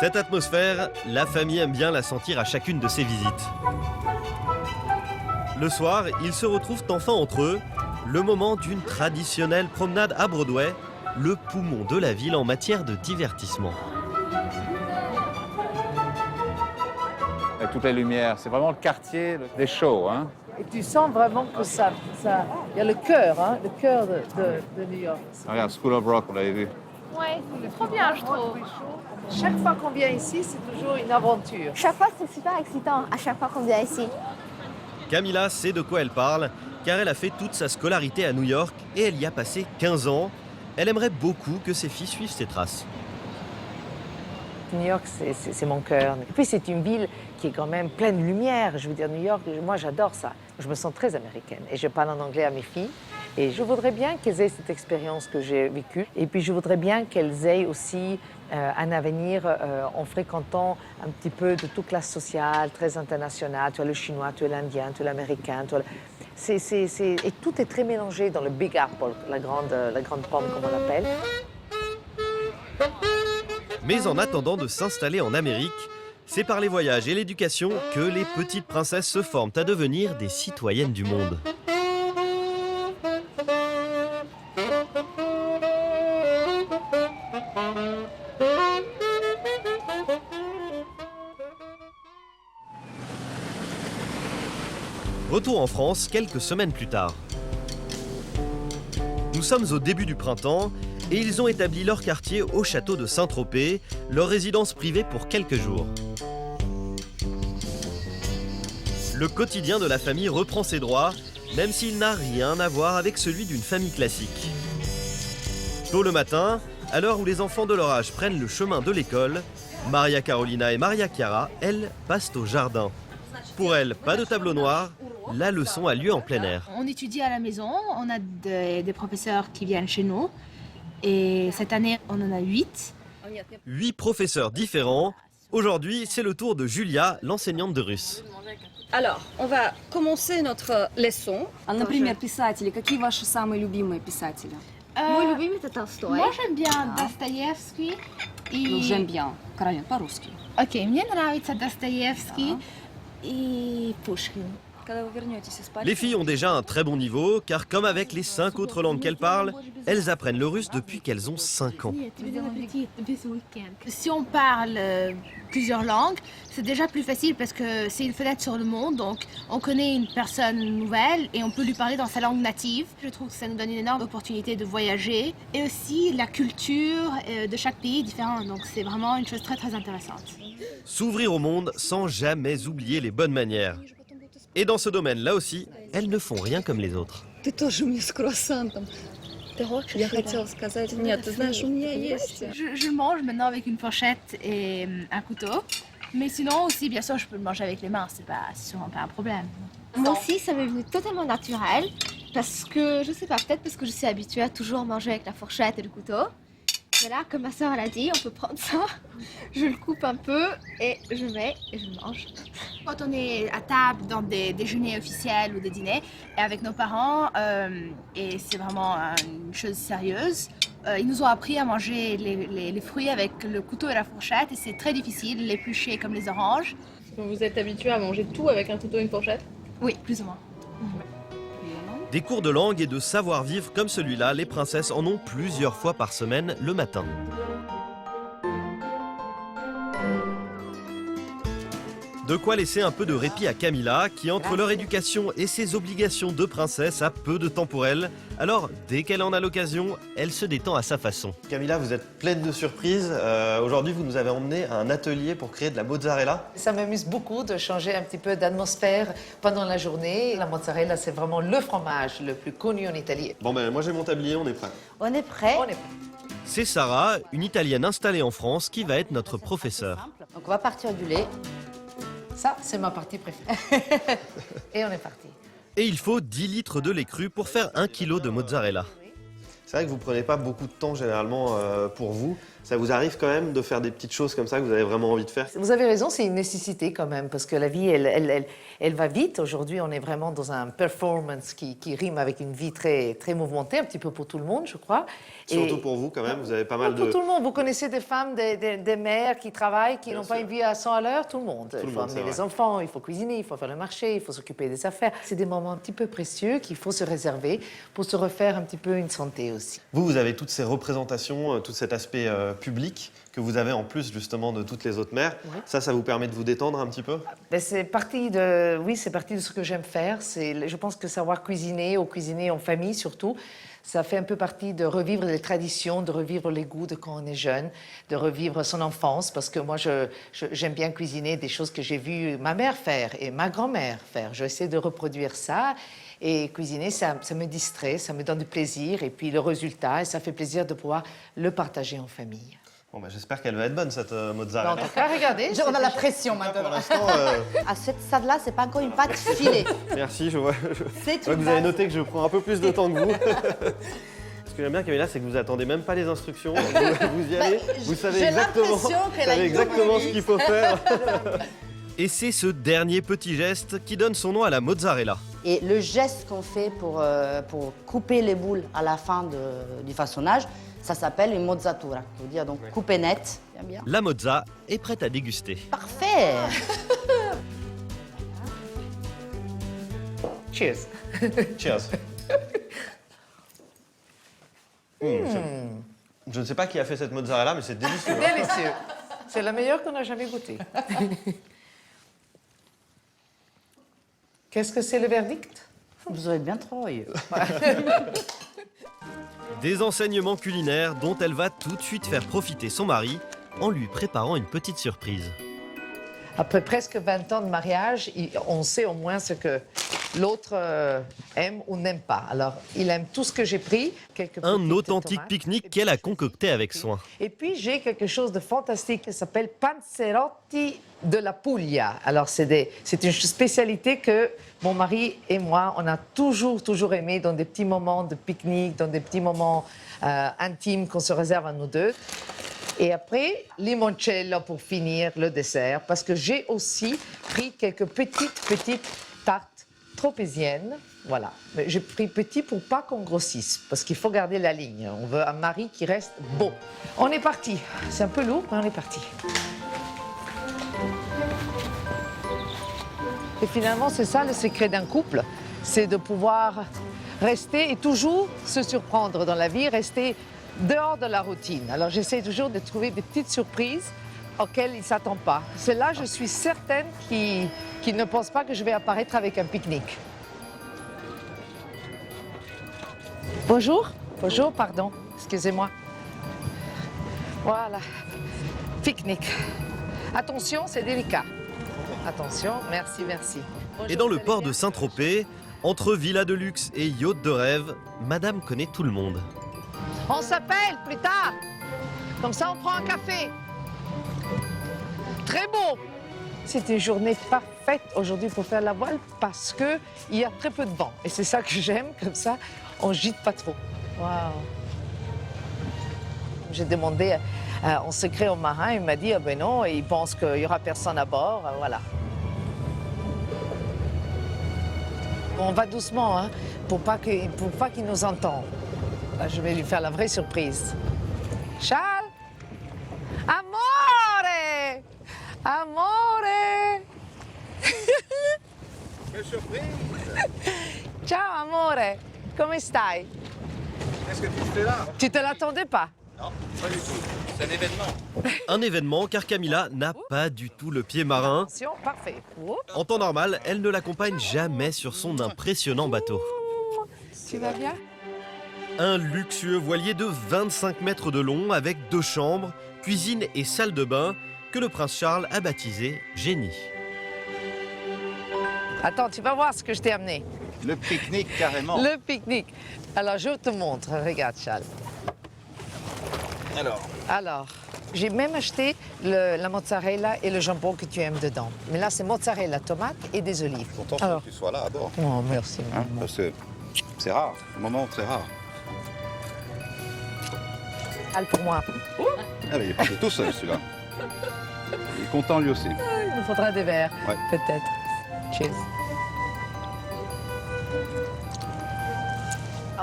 A: Cette atmosphère, la famille aime bien la sentir à chacune de ses visites. Le soir, ils se retrouvent enfin entre eux, le moment d'une traditionnelle promenade à Broadway, le poumon de la ville en matière de divertissement.
H: Avec toutes les lumières, c'est vraiment le quartier des shows. Hein.
B: Et tu sens vraiment que ça il y a le cœur, hein, le cœur de New York.
H: Regarde, School of Rock, vous l'avez vu.
C: Ouais, c'est trop bien, je trouve.
B: Chaque fois qu'on vient ici, c'est toujours une aventure.
K: Chaque fois, c'est super excitant, à chaque fois qu'on vient ici.
A: Camilla sait de quoi elle parle, car elle a fait toute sa scolarité à New York et elle y a passé 15 ans. Elle aimerait beaucoup que ses filles suivent ses traces.
B: New York, c'est mon cœur. Et puis, c'est une ville qui est quand même pleine de lumière. Je veux dire, New York, moi, j'adore ça. Je me sens très américaine et je parle en anglais à mes filles. Et je voudrais bien qu'elles aient cette expérience que j'ai vécue. Et puis, je voudrais bien qu'elles aient aussi un avenir en fréquentant un petit peu de toute classe sociale, très internationale. Tu as le chinois, tu as l'indien, tu as l'américain. Et tout est très mélangé dans le Big Apple, la grande pomme, comme on l'appelle.
A: Mais en attendant de s'installer en Amérique, c'est par les voyages et l'éducation que les petites princesses se forment à devenir des citoyennes du monde. Retour en France quelques semaines plus tard. Nous sommes au début du printemps et ils ont établi leur quartier au château de Saint-Tropez, leur résidence privée pour quelques jours. Le quotidien de la famille reprend ses droits, même s'il n'a rien à voir avec celui d'une famille classique. Tôt le matin, à l'heure où les enfants de leur âge prennent le chemin de l'école, Maria Carolina et Maria Chiara, elles, passent au jardin. Pour elles, pas de tableau noir, la leçon a lieu en plein air.
C: On étudie à la maison, on a des professeurs qui viennent chez nous. Et cette année, on en a 8.
A: 8 professeurs différents. Aujourd'hui, c'est le tour de Julia, l'enseignante de russe.
T: Alors, on va commencer notre leçon. Например, писатели. Какие ваши самые любимые писатели?
K: Мой любимый это Толстой.
C: Moi, j'aime bien Достоевский.
T: Ну, j'aime bien. Каролин, по-русски.
C: Окей, мне нравится Достоевский и Пушкин.
A: Les filles ont déjà un très bon niveau, car comme avec les 5 autres langues qu'elles parlent, elles apprennent le russe depuis qu'elles ont 5 ans.
C: Si on parle plusieurs langues, c'est déjà plus facile parce que c'est une fenêtre sur le monde, donc on connaît une personne nouvelle et on peut lui parler dans sa langue native. Je trouve que ça nous donne une énorme opportunité de voyager et aussi la culture de chaque pays est différente, donc c'est vraiment une chose très très intéressante.
A: S'ouvrir au monde sans jamais oublier les bonnes manières. Et dans ce domaine-là aussi, elles ne font rien comme les autres.
T: Ты тоже мне с круассантом. Я хотела сказать, нет, ты знаешь, у меня есть.
C: Je le mange maintenant avec une fourchette et un couteau, mais sinon aussi, bien sûr, je peux le manger avec les mains, c'est sûrement pas un problème.
K: Moi aussi, ça m'est venu totalement naturel, parce que, je sais pas, peut-être parce que je suis habituée à toujours manger avec la fourchette et le couteau. Mais là, comme ma soeur elle a dit, on peut prendre ça, je le coupe un peu et je mets et je mange.
C: Quand on est à table dans des déjeuners officiels ou des dîners et avec nos parents, et c'est vraiment une chose sérieuse, ils nous ont appris à manger les fruits avec le couteau et la fourchette et c'est très difficile, l'éplucher comme les oranges.
G: Vous êtes habitué à manger tout avec un couteau et une fourchette?
C: Oui, plus ou moins.
A: Des cours de langue et de savoir-vivre comme celui-là, les princesses en ont plusieurs fois par semaine le matin. De quoi laisser un peu de répit à Camilla, qui entre leur éducation et ses obligations de princesse a peu de temps pour elle. Alors, dès qu'elle en a l'occasion, elle se détend à sa façon.
J: Camilla, vous êtes pleine de surprises. Aujourd'hui, vous nous avez emmené à un atelier pour créer de la mozzarella.
B: Ça m'amuse beaucoup de changer un petit peu d'atmosphère pendant la journée. La mozzarella, c'est vraiment le fromage le plus connu en Italie.
J: Bon ben, moi j'ai mon tablier, on est prêt.
L: On est prêt.
B: On est prêt.
A: C'est Sarah, une Italienne installée en France, qui va être notre professeure.
L: Donc on va partir du lait.
B: Ça, c'est ma partie préférée. Et on est parti.
A: Et il faut 10 litres de lait cru pour faire 1 kg de mozzarella.
J: C'est vrai que vous ne prenez pas beaucoup de temps généralement pour vous. Ça vous arrive quand même de faire des petites choses comme ça que vous avez vraiment envie de faire?
B: Vous avez raison, c'est une nécessité quand même, parce que la vie, elle va vite. Aujourd'hui, on est vraiment dans un performance qui rime avec une vie très, très mouvementée, un petit peu pour tout le monde, je crois.
J: Surtout pour vous quand même, vous avez pas mal de...
B: Pour tout le monde, vous connaissez des femmes, des mères qui travaillent, qui n'ont pas une vie à 100 à l'heure, tout le monde. Il faut amener les enfants, il faut cuisiner, il faut faire le marché, il faut s'occuper des affaires. C'est des moments un petit peu précieux qu'il faut se réserver pour se refaire un petit peu une santé aussi.
J: Vous avez toutes ces représentations, tout cet aspect public que vous avez en plus justement de toutes les autres mères.
B: Ouais.
J: Ça vous permet de vous détendre un petit peu?
B: C'est partie de ce que j'aime faire. Je pense que savoir cuisiner, ou cuisiner en famille surtout, ça fait un peu partie de revivre les traditions, de revivre les goûts de quand on est jeune, de revivre son enfance, parce que moi, j'aime bien cuisiner des choses que j'ai vu ma mère faire et ma grand-mère faire. J'essaie de reproduire ça. Et cuisiner, ça me distrait, ça me donne du plaisir. Et puis le résultat, et ça fait plaisir de pouvoir le partager en famille.
J: Bon, bah, j'espère qu'elle va être bonne, cette mozzarella.
B: En tout cas, regardez.
L: On a la pression maintenant.
J: Pour l'instant,
L: À cette stade-là, c'est pas encore une pâte filée.
J: Merci, je vois que vous avez noté que je prends un peu plus de temps que vous. Ce que j'aime bien, Camilla, c'est que vous attendez même pas les instructions. Vous y allez, vous savez exactement ce qu'il faut faire.
A: Et c'est ce dernier petit geste qui donne son nom à la mozzarella.
L: Et le geste qu'on fait pour couper les boules à la fin du façonnage, ça s'appelle une mozzatura, qui veut dire donc couper net. Bien.
A: La mozza est prête à déguster.
L: Parfait.
B: Cheers.
J: Cheers. Je ne sais pas qui a fait cette mozzarella, mais c'est délicieux.
B: C'est délicieux. C'est la meilleure qu'on a jamais goûtée. Qu'est-ce que c'est le verdict?
L: Vous avez bien travaillé.
A: Des enseignements culinaires dont elle va tout de suite faire profiter son mari en lui préparant une petite surprise.
B: Après presque 20 ans de mariage, on sait au moins ce que l'autre aime ou n'aime pas. Alors, il aime tout ce que j'ai pris.
A: Un authentique pique-nique qu'elle a concocté avec soin.
B: Et puis, j'ai quelque chose de fantastique qui s'appelle panzerotti de la Puglia. Alors, c'est une spécialité que mon mari et moi, on a toujours aimé dans des petits moments de pique-nique, dans des petits moments intimes qu'on se réserve à nous deux. Et après, limoncello pour finir le dessert, parce que j'ai aussi pris quelques petites tartes tropéziennes. Voilà, mais j'ai pris petit pour pas qu'on grossisse, parce qu'il faut garder la ligne. On veut un mari qui reste beau. On est parti. C'est un peu lourd, mais on est parti. Et finalement, c'est ça le secret d'un couple, c'est de pouvoir rester et toujours se surprendre dans la vie, rester dehors de la routine. Alors j'essaie toujours de trouver des petites surprises auxquelles il ne s'attend pas. C'est là, je suis certaine qu'il ne pense pas que je vais apparaître avec un pique-nique. Bonjour. Bonjour, pardon. Excusez-moi. Voilà. Pique-nique. Attention, c'est délicat. Attention, merci, merci. Bonjour,
A: et dans le port de Saint-Tropez, entre villa de luxe et yacht de rêve, Madame connaît tout le monde.
B: On s'appelle plus tard. Comme ça, on prend un café. Très beau. C'est une journée parfaite aujourd'hui pour faire la voile parce qu'il y a très peu de vent. Et c'est ça que j'aime, comme ça, on gîte pas trop. Waouh. J'ai demandé en secret au marin, il m'a dit, ah ben non, il pense qu'il n'y aura personne à bord, voilà. On va doucement, hein, pour pas qu'il nous entende. Là, je vais lui faire la vraie surprise. Charles! Amore! Amore!
H: Quelle surprise!
B: Ciao, amore! Come stai?
H: Qu'est-ce que tu fais là?
B: Tu te l'attendais pas?
H: Non, pas du tout. C'est un événement.
A: Un événement car Camilla n'a pas du tout le pied marin.
B: Attention, parfait.
A: En temps normal, elle ne l'accompagne jamais sur son impressionnant bateau.
B: Tu vas bien?
A: Un luxueux voilier de 25 mètres de long avec 2 chambres, cuisine et salle de bain que le prince Charles a baptisé Génie.
B: Attends, tu vas voir ce que je t'ai amené.
H: Le pique-nique, carrément.
B: Le pique-nique. Alors, je te montre. Regarde, Charles. Alors, j'ai même acheté la mozzarella et le jambon que tu aimes dedans. Mais là, c'est mozzarella, tomate et des olives.
H: Content que tu sois là à bord.
B: Oh, merci.
H: Hein, parce que c'est rare, un moment très rare.
B: Allez, pour moi.
H: Ah, mais il est parti tout seul, celui-là. Il est content, lui aussi.
B: Il nous faudra des verres,
H: ouais.
B: Peut-être. Cheers.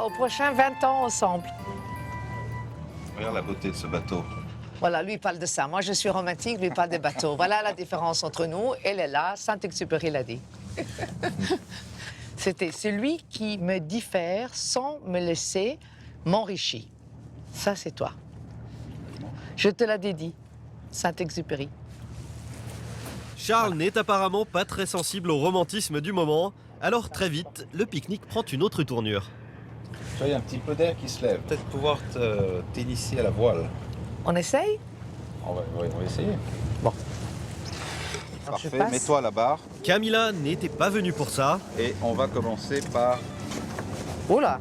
B: Au prochain 20 ans ensemble.
H: Regarde la beauté de ce bateau.
B: Voilà, lui il parle de ça. Moi, je suis romantique, lui il parle des bateaux. Voilà la différence entre nous. Elle est là, Saint-Exupéry l'a dit. C'est lui qui me diffère sans me laisser m'enrichir. Ça, c'est toi. Je te l'ai dit, Saint-Exupéry.
A: Charles n'est apparemment pas très sensible au romantisme du moment, alors très vite, le pique-nique prend une autre tournure.
H: Tu vois, il y a un petit peu d'air qui se lève. Peut-être pouvoir t'initier à la voile.
B: On essaye?
H: On va essayer.
B: Bon.
H: Parfait, mets-toi à la barre.
A: Camilla n'était pas venue pour ça.
H: Et on va commencer par...
B: Oula!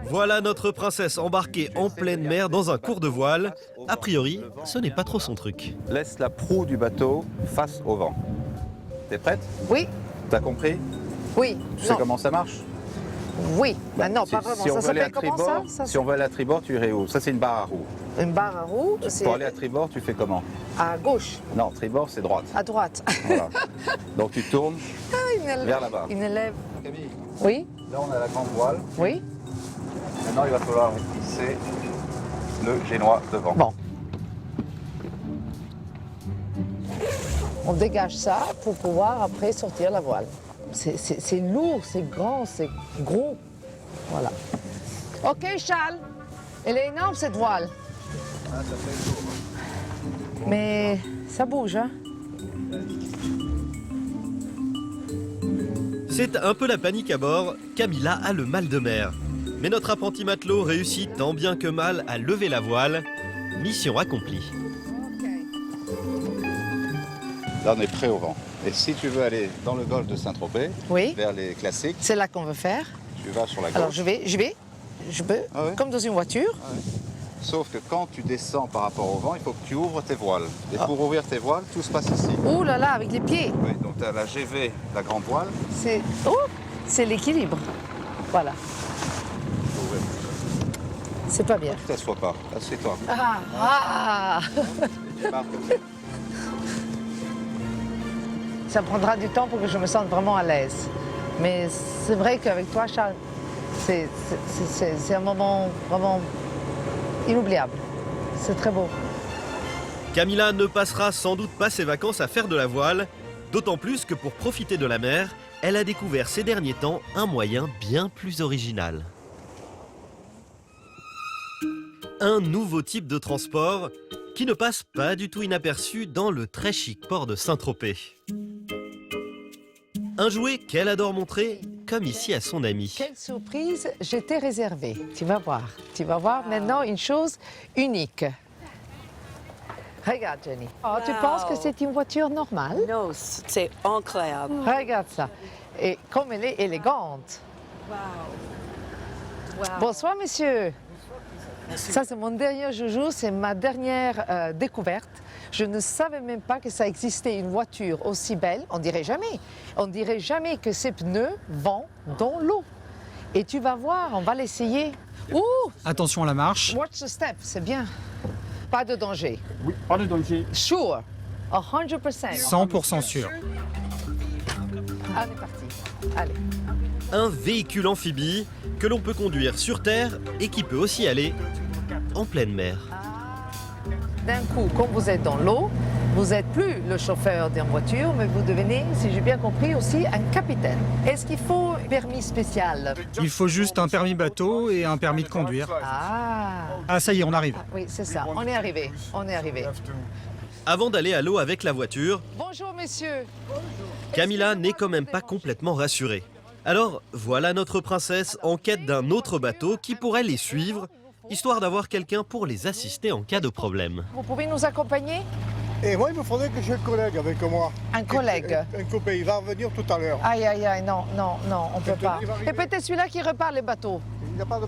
A: Voilà notre princesse embarquée en pleine mer dans un cours de voile. A priori, ce n'est pas trop son truc.
H: Laisse la proue du bateau face au vent. T'es prête?
B: Oui.
H: T'as compris?
B: Oui.
H: Tu sais comment ça marche?
B: Oui. Bah, non, pas vraiment.
H: Si on
B: ça
H: veut aller à
B: comment
H: tribord,
B: ça
H: si on veut aller à tribord, tu irais où? Ça, c'est une barre à roue.
B: Une barre à roue?
H: Pour aller à tribord, tu fais comment?
B: À gauche.
H: Non, tribord, c'est droite.
B: À droite.
H: Voilà. Donc tu tournes vers la barre.
B: Une élève.
H: Camille.
B: Oui.
H: Là, on a la grande voile.
B: Oui.
H: Maintenant, il va falloir hisser le génois devant.
B: Bon. On dégage ça pour pouvoir après sortir la voile. C'est lourd, c'est grand, c'est gros. Voilà. OK, Charles. Elle est énorme, cette voile.
H: Ah, ça fait lourd.
B: Mais ça bouge, hein?
A: C'est un peu la panique à bord. Camilla a le mal de mer. Mais notre apprenti matelot réussit tant bien que mal à lever la voile. Mission accomplie.
H: Là, on est prêt au vent. Et si tu veux aller dans le golfe de Saint-Tropez, vers les classiques,
B: c'est là qu'on veut faire.
H: Tu vas sur la gauche.
B: Alors je peux, comme dans une voiture.
H: Ah, ouais. Sauf que quand tu descends par rapport au vent, il faut que tu ouvres tes voiles. Et pour ouvrir tes voiles, tout se passe ici.
B: Oh là là, avec les pieds.
H: Oui, donc tu as la GV, la grande voile.
B: C'est l'équilibre. Voilà. C'est pas bien.
H: Ne t'assois pas, assieds-toi.
B: Ah. Ça prendra du temps pour que je me sente vraiment à l'aise. Mais c'est vrai qu'avec toi, Charles, c'est un moment vraiment inoubliable. C'est très beau.
A: Camilla ne passera sans doute pas ses vacances à faire de la voile, d'autant plus que pour profiter de la mer, elle a découvert ces derniers temps un moyen bien plus original. Un nouveau type de transport qui ne passe pas du tout inaperçu dans le très chic port de Saint-Tropez. Un jouet qu'elle adore montrer, comme ici à son ami.
B: Quelle surprise, j'étais réservée. Tu vas voir. Tu vas voir maintenant une chose unique. Regarde, Jenny. Oh, tu penses que c'est une voiture normale?
U: Non, c'est incroyable.
B: Regarde ça. Et comme elle est élégante. Bonsoir, monsieur. Ça, c'est mon dernier joujou, c'est ma dernière découverte. Je ne savais même pas que ça existait une voiture aussi belle. On dirait jamais. On dirait jamais que ces pneus vont dans l'eau. Et tu vas voir, on va l'essayer. Ouh!
P: Attention à la marche.
B: Watch the step, c'est bien. Pas de danger.
Q: Oui, pas de danger.
B: Sure. 100%.
P: 100% sûr.
B: Allez, parti. Allez.
A: Un véhicule amphibie que l'on peut conduire sur terre et qui peut aussi aller en pleine mer.
B: D'un coup, quand vous êtes dans l'eau, vous n'êtes plus le chauffeur d'une voiture, mais vous devenez, si j'ai bien compris, aussi un capitaine. Est-ce qu'il faut un permis spécial?
P: Il faut juste un permis bateau et un permis de conduire. Ah, ça y est, on arrive.
B: Oui, c'est ça. On est arrivé. On est arrivé.
A: Avant d'aller à l'eau avec la voiture,
B: bonjour, messieurs.
A: Camilla n'est quand même pas complètement rassurée. Alors, voilà notre princesse en quête d'un autre bateau qui pourrait les suivre, histoire d'avoir quelqu'un pour les assister en cas de problème.
B: Vous pouvez nous accompagner?
Q: Et moi, il me faudrait que j'ai un collègue avec moi.
B: Un collègue?
Q: Un copain, il va revenir tout à l'heure.
B: Aïe, aïe, aïe, non, non, non, on ne peut pas. Et peut-être celui-là qui répare les bateaux.
Q: Il n'a pas de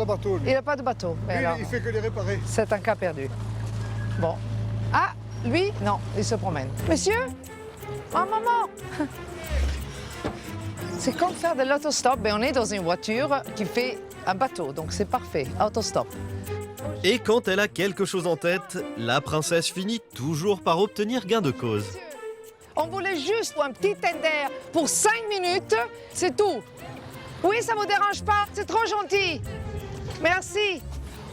Q: bateau, lui.
B: Il n'a pas de bateau.
Q: Lui, il fait que les réparer.
B: C'est un cas perdu. Bon. Ah, lui, non, il se promène. Monsieur? Oh, maman! C'est comme faire de l'autostop, mais on est dans une voiture qui fait un bateau, donc c'est parfait, autostop.
A: Et quand elle a quelque chose en tête, la princesse finit toujours par obtenir gain de cause.
B: On voulait juste un petit tender pour 5 minutes, c'est tout. Oui, ça ne vous dérange pas, c'est trop gentil. Merci,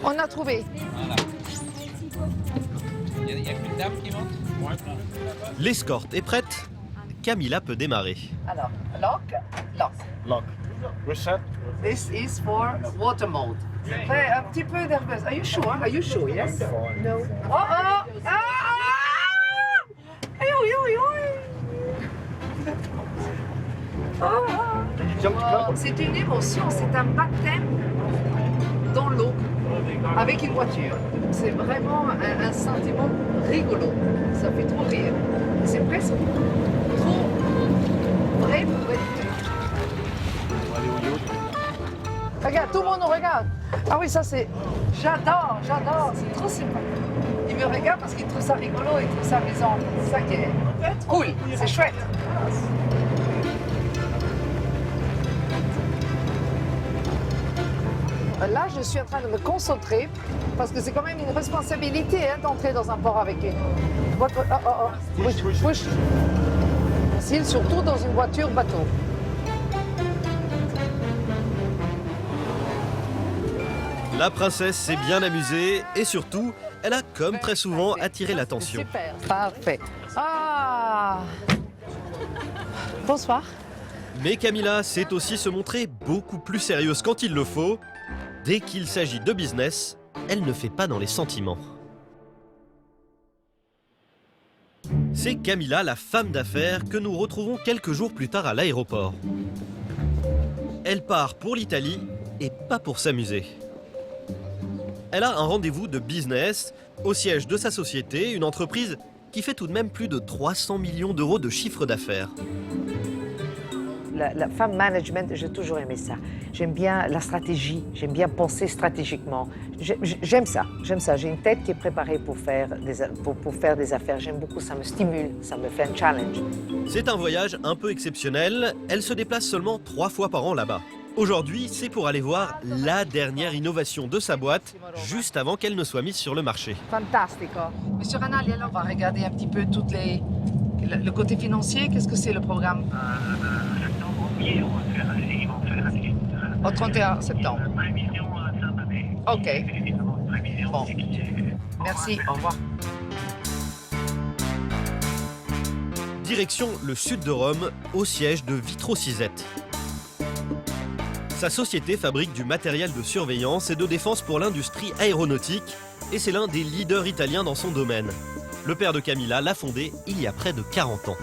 B: on a trouvé.
V: Voilà. Il n'y a qu'une dame qui monte?
A: L'escorte est prête, Camilla peut démarrer.
B: Alors, lock, lock.
Q: Lock. Reset.
B: This is for water mode. Très, un petit peu nerveuse. Are you sure? Are you sure? Yes? No. Oh, oh! Ah! Aïe, aïe, aïe, oh. C'est une émotion, c'est un baptême dans l'eau avec une voiture. C'est vraiment un sentiment rigolo. Ça fait trop rire. C'est presque trop vrai pour être vrai. Regarde, tout le monde nous regarde. Ah oui, ça c'est... J'adore, j'adore, c'est trop sympa. Il me regarde parce qu'il trouve ça rigolo, il trouve ça amusant. C'est ça qui est cool, c'est chouette. Là, je suis en train de me concentrer parce que c'est quand même une responsabilité d'entrer dans un port avec une voiture. Oh, oh, oh. Push, push. Facile, surtout dans une voiture bateau.
A: La princesse s'est bien amusée et surtout, elle a comme très souvent attiré l'attention.
B: Super, parfait. Ah! Bonsoir.
A: Mais Camilla sait aussi se montrer beaucoup plus sérieuse quand il le faut. Dès qu'il s'agit de business, elle ne fait pas dans les sentiments. C'est Camilla, la femme d'affaires, que nous retrouvons quelques jours plus tard à l'aéroport. Elle part pour l'Italie et pas pour s'amuser. Elle a un rendez-vous de business au siège de sa société, une entreprise qui fait tout de même plus de 300 millions d'euros de chiffre d'affaires.
B: La femme management, j'ai toujours aimé ça. J'aime bien la stratégie, j'aime bien penser stratégiquement. J'aime ça, j'aime ça. J'ai une tête qui est préparée pour faire des affaires. J'aime beaucoup, ça me stimule, ça me fait un challenge.
A: C'est un voyage un peu exceptionnel. Elle se déplace seulement 3 fois par an là-bas. Aujourd'hui, c'est pour aller voir la dernière innovation de sa boîte, juste avant qu'elle ne soit mise sur le marché.
B: Fantastico. Monsieur Ranalli, alors on va regarder un petit peu le côté financier. Qu'est-ce que c'est le programme? Au 31 septembre. Ok. Bon. Merci, au revoir.
A: Direction le sud de Rome, au siège de Vitrosiset. Sa société fabrique du matériel de surveillance et de défense pour l'industrie aéronautique et c'est l'un des leaders italiens dans son domaine. Le père de Camilla l'a fondé il y a près de 40 ans.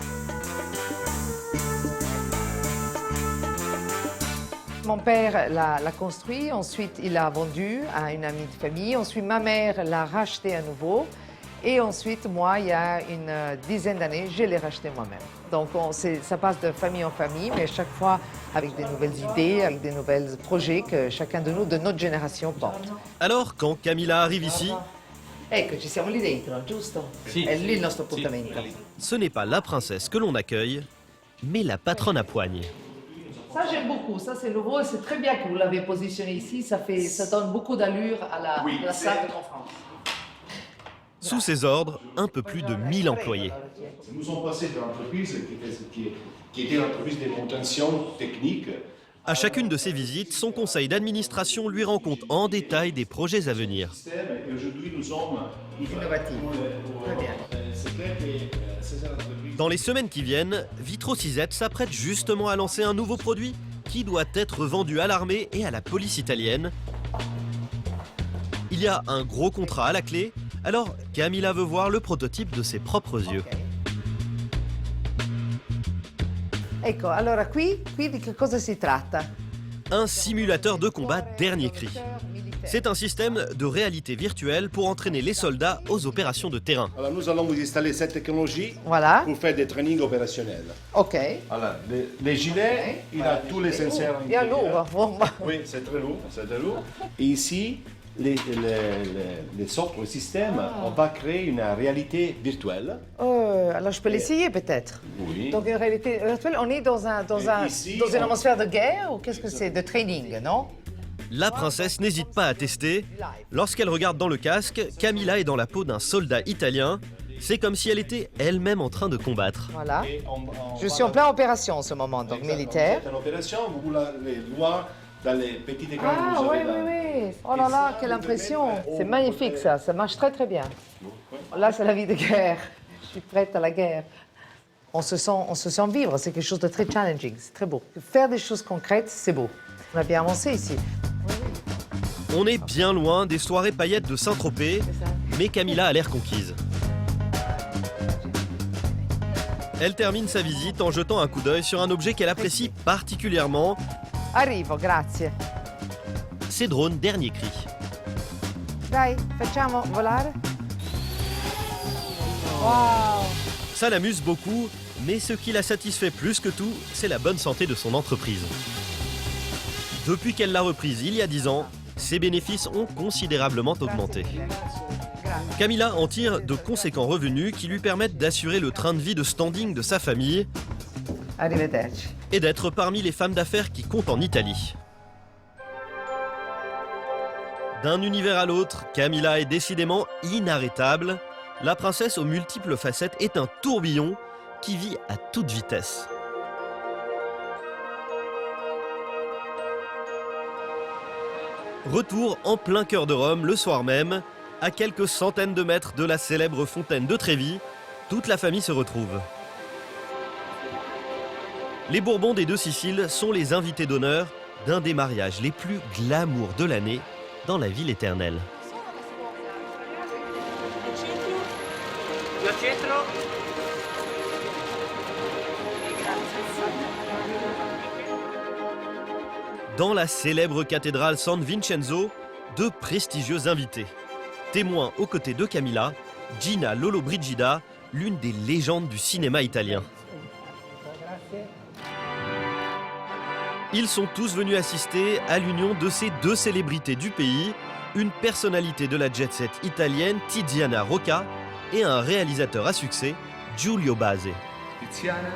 B: Mon père l'a construit, ensuite il l'a vendu à une amie de famille, ensuite ma mère l'a racheté à nouveau et ensuite moi, il y a une dizaine d'années, je l'ai racheté moi-même. Donc ça passe de famille en famille, mais chaque fois avec des nouvelles idées, avec des nouveaux projets que chacun de nous, de notre génération, porte.
A: Alors, quand Camilla arrive ici,
B: ecco, ci siamo lì dentro, giusto?
A: Sì.
B: È lì il nostro appuntamento.
A: Ce n'est pas la princesse que l'on accueille, mais la patronne à poigne.
B: Ça, j'aime beaucoup. Ça, c'est nouveau et c'est très bien que vous l'avez positionné ici. Ça donne beaucoup d'allure à la salle de conférence.
A: Sous ses ordres, un peu plus de 1000 employés.
D: Nous sommes passés de l'entreprise qui était l'entreprise des contentions techniques.
A: À chacune de ses visites, son conseil d'administration lui rend compte en détail des projets à venir.
D: Et aujourd'hui, nous sommes
B: innovatifs. Très bien.
A: Dans les semaines qui viennent, Vitrosiset s'apprête justement à lancer un nouveau produit qui doit être vendu à l'armée et à la police italienne. Il y a un gros contrat à la clé, alors Camilla veut voir le prototype de ses propres yeux.
B: Ecco, allora qui di che cosa si tratta?
A: Un simulateur de combat dernier cri. C'est un système de réalité virtuelle pour entraîner les soldats aux opérations de terrain.
D: Alors nous allons vous installer cette technologie
B: pour
D: faire des trainings opérationnels.
B: Ok.
D: Alors, les gilets, il a tous les senseurs.
B: Il y a lourd.
D: Oui, c'est très lourd, Et ici, les sortes de systèmes, on va créer une réalité virtuelle.
B: Alors je peux l'essayer peut-être.
D: Oui.
B: Donc une réalité virtuelle, on est dans une atmosphère de guerre ou qu'est-ce que c'est? De training, non?
A: La princesse n'hésite pas à tester. Lorsqu'elle regarde dans le casque, Camilla est dans la peau d'un soldat italien. C'est comme si elle était elle-même en train de combattre.
B: Voilà. Je suis en pleine opération en ce moment, donc militaire.
D: En opération, vous les voir dans les petits écrans que vous
B: oui,
D: avez là.
B: oui. Oh là là, quelle impression. C'est magnifique ça marche très très bien. Là, c'est la vie de guerre. Je suis prête à la guerre. On se sent vivre, c'est quelque chose de très challenging, c'est très beau. Faire des choses concrètes, c'est beau. On a bien avancé ici.
A: On est bien loin des soirées paillettes de Saint-Tropez, mais Camilla a l'air conquise. Elle termine sa visite en jetant un coup d'œil sur un objet qu'elle apprécie particulièrement.
B: Arrivo, grazie.
A: Ses drones dernier cri.
B: Dai, facciamo volare. Wow.
A: Ça l'amuse beaucoup, mais ce qui la satisfait plus que tout, c'est la bonne santé de son entreprise. Depuis qu'elle l'a reprise il y a 10 ans, ses bénéfices ont considérablement augmenté. Camilla en tire de conséquents revenus qui lui permettent d'assurer le train de vie de standing de sa famille et d'être parmi les femmes d'affaires qui comptent en Italie. D'un univers à l'autre, Camilla est décidément inarrêtable. La princesse aux multiples facettes est un tourbillon qui vit à toute vitesse. Retour en plein cœur de Rome le soir même, à quelques centaines de mètres de la célèbre fontaine de Trévi, toute la famille se retrouve. Les Bourbons des Deux Siciles sont les invités d'honneur d'un des mariages les plus glamour de l'année dans la ville éternelle. Dans la célèbre cathédrale San Vincenzo, deux prestigieux invités. Témoins aux côtés de Camilla, Gina Lollobrigida, l'une des légendes du cinéma italien. Ils sont tous venus assister à l'union de ces deux célébrités du pays, une personnalité de la jet-set italienne, Tiziana Rocca, et un réalisateur à succès, Giulio Base.
E: Tiziana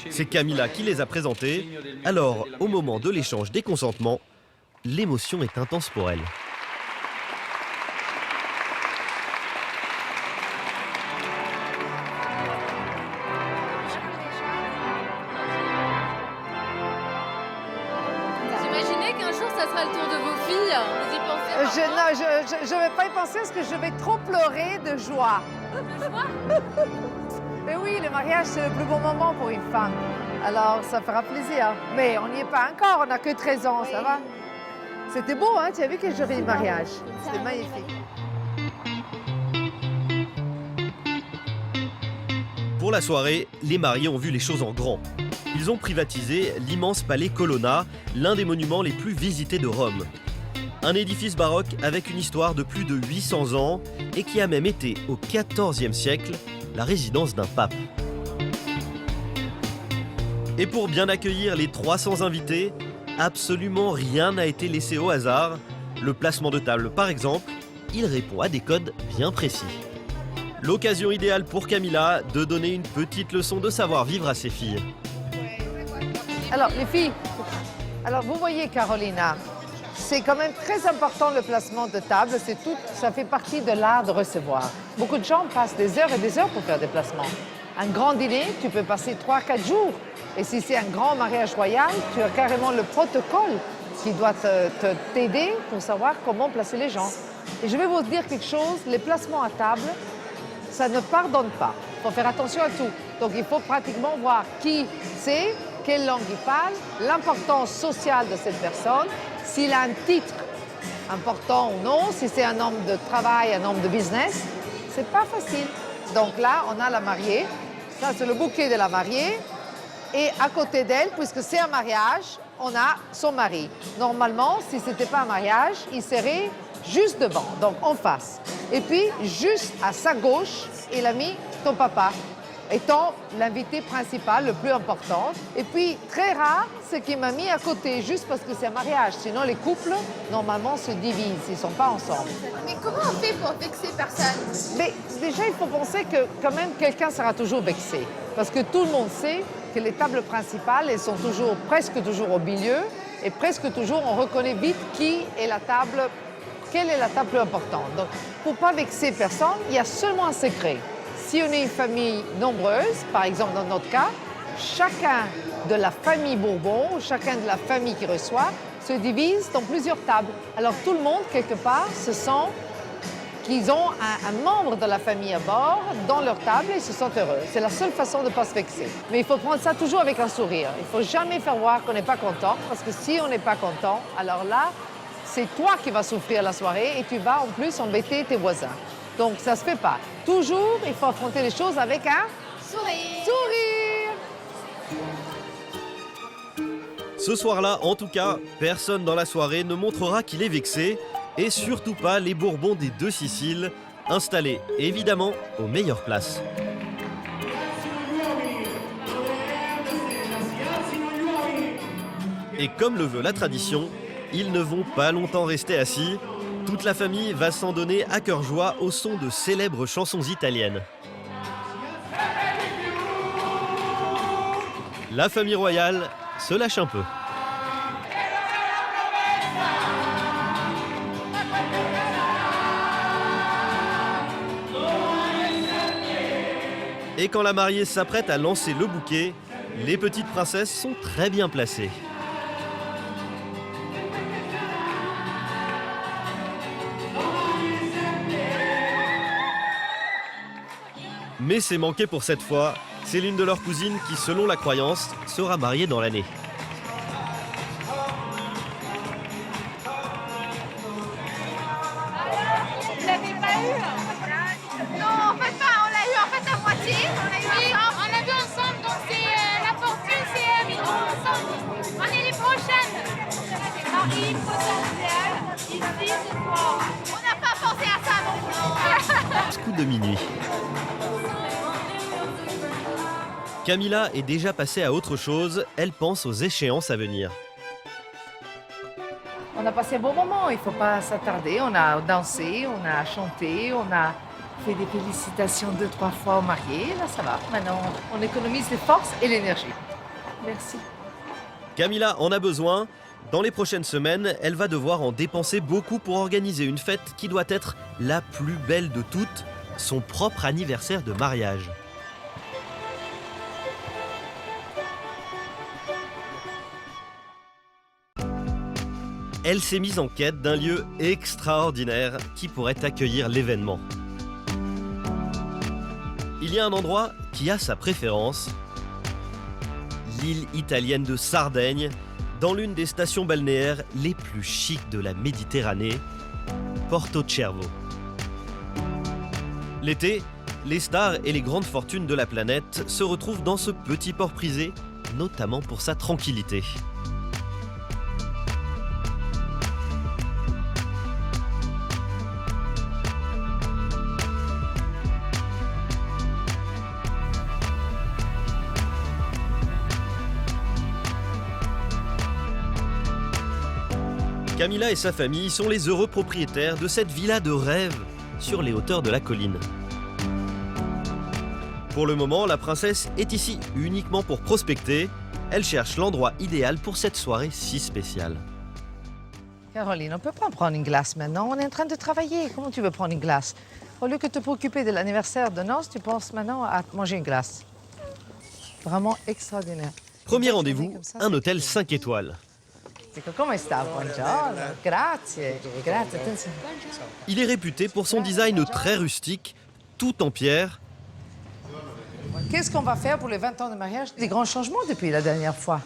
A: C'est Camilla qui les a présentés. Alors, au moment de l'échange des consentements, l'émotion est intense pour elle.
S: Vous imaginez qu'un jour, ça sera le tour de vos filles? Vous y pensez?
B: Je ne vais pas y penser parce que je vais trop pleurer de joie.
S: De joie?
B: Mais oui, le mariage, c'est le plus beau moment pour une femme. Alors, ça fera plaisir. Mais on n'y est pas encore, on n'a que 13 ans, ça va? C'était beau, hein? Tu as vu quel joli mariage? C'était magnifique.
A: Pour la soirée, les mariés ont vu les choses en grand. Ils ont privatisé l'immense palais Colonna, l'un des monuments les plus visités de Rome. Un édifice baroque avec une histoire de plus de 800 ans et qui a même été, au XIVe siècle, la résidence d'un pape. Et pour bien accueillir les 300 invités, absolument rien n'a été laissé au hasard. Le placement de table, par exemple, il répond à des codes bien précis. L'occasion idéale pour Camilla de donner une petite leçon de savoir-vivre à ses filles.
B: Alors, les filles, alors vous voyez, Carolina, c'est quand même très important le placement de table. C'est tout, ça fait partie de l'art de recevoir. Beaucoup de gens passent des heures et des heures pour faire des placements. Un grand dîner, tu peux passer 3-4 jours. Et si c'est un grand mariage royal, tu as carrément le protocole qui doit t'aider pour savoir comment placer les gens. Et je vais vous dire quelque chose, les placements à table, ça ne pardonne pas. Il faut faire attention à tout. Donc il faut pratiquement voir qui c'est, quelle langue il parle, l'importance sociale de cette personne, s'il a un titre important ou non, si c'est un homme de travail, un homme de business, c'est pas facile. Donc là, on a la mariée, ça c'est le bouquet de la mariée, et à côté d'elle, puisque c'est un mariage, on a son mari. Normalement, si ce n'était pas un mariage, il serait juste devant, donc en face. Et puis, juste à sa gauche, il a mis ton papa, étant l'invité principal, le plus important. Et puis, très rare, c'est qu'il m'a mis à côté, juste parce que c'est un mariage. Sinon, les couples, normalement, se divisent, ils ne sont pas ensemble.
C: Mais comment on fait pour vexer personne?
B: Mais déjà, il faut penser que quand même, quelqu'un sera toujours vexé. Parce que tout le monde sait que les tables principales, elles sont toujours, presque toujours au milieu. Et presque toujours, on reconnaît vite quelle est la table plus importante. Donc, pour ne pas vexer personne, il y a seulement un secret. Si on est une famille nombreuse, par exemple dans notre cas, chacun de la famille Bourbon, chacun de la famille qui reçoit, se divise dans plusieurs tables. Alors tout le monde, quelque part, se sent qu'ils ont un membre de la famille à bord dans leur table et se sentent heureux. C'est la seule façon de ne pas se vexer. Mais il faut prendre ça toujours avec un sourire. Il ne faut jamais faire voir qu'on n'est pas content, parce que si on n'est pas content, alors là, c'est toi qui vas souffrir la soirée et tu vas en plus embêter tes voisins. Donc ça ne se fait pas. Toujours, il faut affronter les choses avec un
C: sourire.
A: Ce soir-là, en tout cas, personne dans la soirée ne montrera qu'il est vexé, et surtout pas les Bourbons des deux Siciles, installés évidemment aux meilleures places. Et comme le veut la tradition, ils ne vont pas longtemps rester assis. Toute la famille va s'en donner à cœur joie au son de célèbres chansons italiennes. La famille royale se lâche un peu. Et quand la mariée s'apprête à lancer le bouquet, les petites princesses sont très bien placées. Mais c'est manqué pour cette fois. C'est l'une de leurs cousines qui, selon la croyance, sera mariée dans l'année.
C: Vous l'avez pas eu? Non, en fait pas. On l'a eu en fait à moitié. On l'a vu ensemble. Donc c'est la fortune, c'est Miro ensemble. On est les prochaines. Marie potentielle, ici ce soir. On n'a pas pensé à ça non plus.
A: Coup de minuit. Camilla est déjà passée à autre chose, elle pense aux échéances à venir.
B: On a passé un bon moment, il ne faut pas s'attarder. On a dansé, on a chanté, on a On fait des félicitations 2-3 fois aux mariés, là ça va. Maintenant, on économise les forces et l'énergie. Merci.
A: Camilla en a besoin. Dans les prochaines semaines, elle va devoir en dépenser beaucoup pour organiser une fête qui doit être la plus belle de toutes, son propre anniversaire de mariage. Elle s'est mise en quête d'un lieu extraordinaire qui pourrait accueillir l'événement. Il y a un endroit qui a sa préférence, l'île italienne de Sardaigne, dans l'une des stations balnéaires les plus chics de la Méditerranée, Porto Cervo. L'été, les stars et les grandes fortunes de la planète se retrouvent dans ce petit port prisé, notamment pour sa tranquillité. Camilla et sa famille sont les heureux propriétaires de cette villa de rêve sur les hauteurs de la colline. Pour le moment, la princesse est ici uniquement pour prospecter. Elle cherche l'endroit idéal pour cette soirée si spéciale.
B: Caroline, on ne peut pas prendre une glace maintenant. On est en train de travailler. Comment tu veux prendre une glace? Au lieu que de te préoccuper de l'anniversaire de noces, tu penses maintenant à manger une glace. Vraiment extraordinaire.
A: Premier rendez-vous, un hôtel 5 étoiles.
B: Come sta? Buongiorno, grazie, grazie.
A: Il est réputé pour son design très rustique, tout en pierre.
B: Qu'est-ce qu'on va faire pour les 20 ans de mariage? Des grands changements depuis la dernière fois.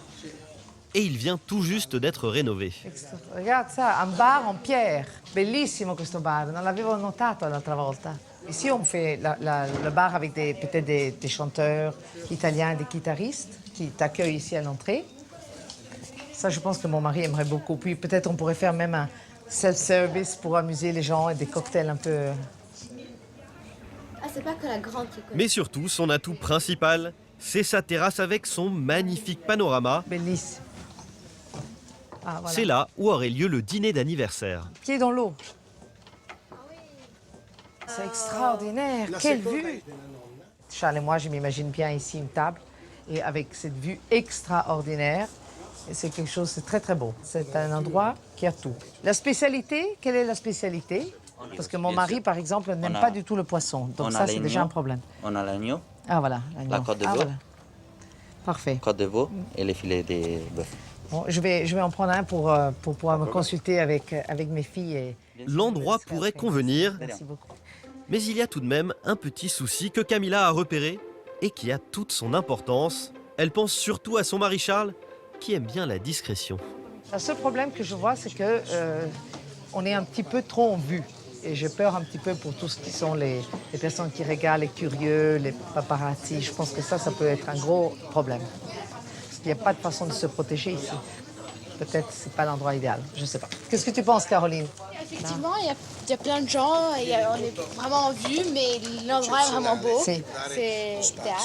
A: Et il vient tout juste d'être rénové.
B: Regarde ça, un bar en pierre. Bellissimo questo bar, non l'avevo notato l'altra volta. Ici, on fait le bar avec peut-être des chanteurs italiens, des guitaristes qui t'accueillent ici à l'entrée. Ça, je pense que mon mari aimerait beaucoup. Puis peut-être on pourrait faire même un self-service pour amuser les gens et des cocktails un peu...
K: Ah, c'est pas que la grande qui connaît.
A: Mais surtout, son atout principal, c'est sa terrasse avec son magnifique panorama.
B: Bellissime. Ah, voilà.
A: C'est là où aurait lieu le dîner d'anniversaire.
B: Pied dans l'eau. C'est extraordinaire. Quelle vue! Charles et moi, je m'imagine bien ici une table et avec cette vue extraordinaire. C'est quelque chose, c'est très très beau. C'est un endroit qui a tout. La spécialité, quelle est la spécialité? Parce que mon mari, par exemple, n'aime pas du tout le poisson. Donc ça, c'est déjà un problème.
E: On a l'agneau.
B: Ah voilà, l'agneau.
E: La côte de veau.
B: Voilà. Parfait.
E: Côte de veau et les filets de bœuf.
B: Bon, je vais en prendre un pour pouvoir me consulter avec mes filles.
A: L'endroit pourrait convenir,
B: Merci beaucoup.
A: mais il y a tout de même un petit souci que Camilla a repéré et qui a toute son importance. Elle pense surtout à son mari Charles, qui aime bien la discrétion.
B: Le seul problème que je vois, c'est que on est un petit peu trop en vue. Et j'ai peur un petit peu pour tout ce qui sont les personnes qui regardent, les curieux, les paparazzi. Je pense que ça peut être un gros problème. Parce qu'il n'y a pas de façon de se protéger ici. Peut-être que ce n'est pas l'endroit idéal, je ne sais pas. Qu'est-ce que tu penses, Caroline?
I: Effectivement, il y a plein de gens, on est vraiment en vue, mais l'endroit est vraiment beau. C'est idéal.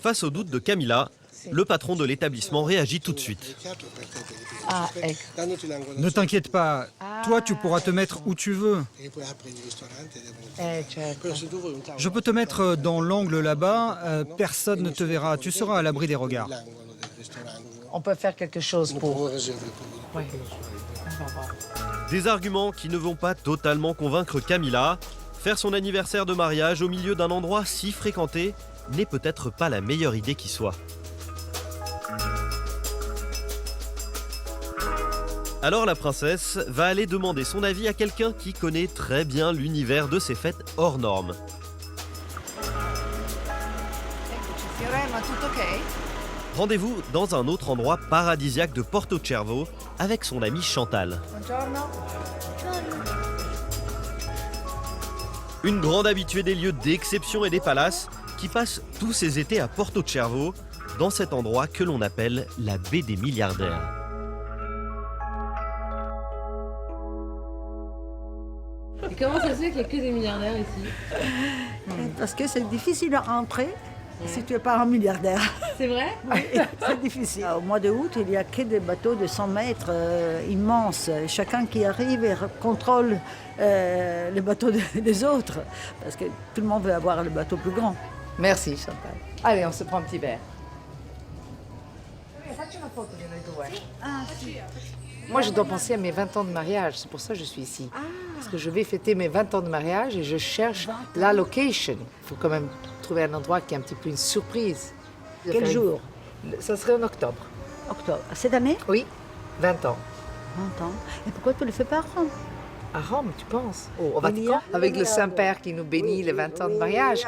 A: Face au doute de Camilla, le patron de l'établissement réagit tout de suite.
B: Ah,
P: Ne t'inquiète pas, toi tu pourras te mettre où tu veux. Je peux te mettre dans l'angle là-bas, personne ne te verra, tu seras à l'abri des regards.
B: On peut faire quelque chose pour... Oui.
A: Des arguments qui ne vont pas totalement convaincre Camilla. Faire son anniversaire de mariage au milieu d'un endroit si fréquenté n'est peut-être pas la meilleure idée qui soit. Alors la princesse va aller demander son avis à quelqu'un qui connaît très bien l'univers de ces fêtes hors normes. Rendez-vous dans un autre endroit paradisiaque de Porto Cervo avec son amie Chantal. Une grande habituée des lieux d'exception et des palaces qui passe tous ses étés à Porto Cervo, dans cet endroit que l'on appelle la baie des milliardaires.
O: Et comment ça se fait qu'il n'y a que des milliardaires ici?
W: Parce que c'est difficile à entrer
O: si tu n'es pas un milliardaire.
T: C'est vrai?
O: Oui, c'est difficile. Au mois de août, il n'y a que des bateaux de 100 mètres immenses. Chacun qui arrive et contrôle les bateaux des autres. Parce que tout le monde veut avoir le bateau plus grand.
B: Merci Chantal. Allez, on se prend un petit verre. Moi, je dois penser à mes 20 ans de mariage. C'est pour ça que je suis ici. Parce que je vais fêter mes 20 ans de mariage et je cherche la location. Il faut quand même trouver un endroit qui est un petit peu une surprise.
O: Quel jour?
B: Ça serait en octobre.
O: Octobre. Cette année?
B: Oui, 20 ans.
O: 20 ans. Et pourquoi tu ne le fais pas à Rome?
B: À Rome, tu penses? Au Vatican? Avec le Saint-Père qui nous bénit les 20 ans de mariage.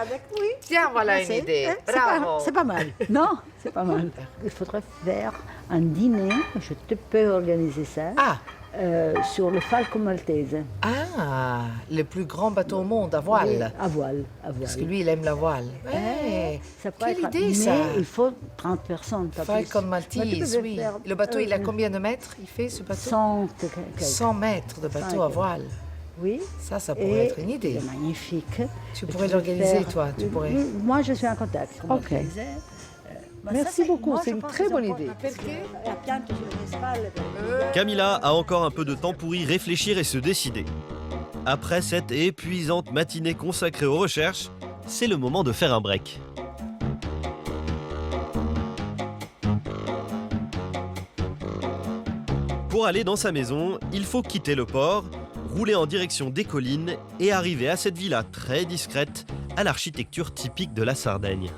B: Tiens, voilà une idée. Bravo.
O: C'est pas mal. Non, c'est pas mal. Il faudrait faire un dîner, je te peux organiser ça, sur le Falco Maltese.
B: Ah, le plus grand bateau au monde à voile.
O: Oui, à voile.
B: Parce que lui, il aime la voile. Ouais.
O: Ça peut
B: Quelle
O: être,
B: idée, ça.
O: mais il faut 30 personnes.
B: Falcon Maltese, oui. Le bateau, il a combien de mètres, il fait, ce bateau? 100 mètres de bateau à voile.
O: Oui.
B: Ça pourrait être une idée.
O: C'est magnifique.
B: Tu pourrais l'organiser, toi, tu pourrais.
O: Moi, je suis en contact.
B: Ok. Merci beaucoup, c'est une très bonne idée.
A: Camilla a encore un peu de temps pour y réfléchir et se décider. Après cette épuisante matinée consacrée aux recherches, c'est le moment de faire un break. Pour aller dans sa maison, il faut quitter le port, rouler en direction des collines et arriver à cette villa très discrète à l'architecture typique de la Sardaigne.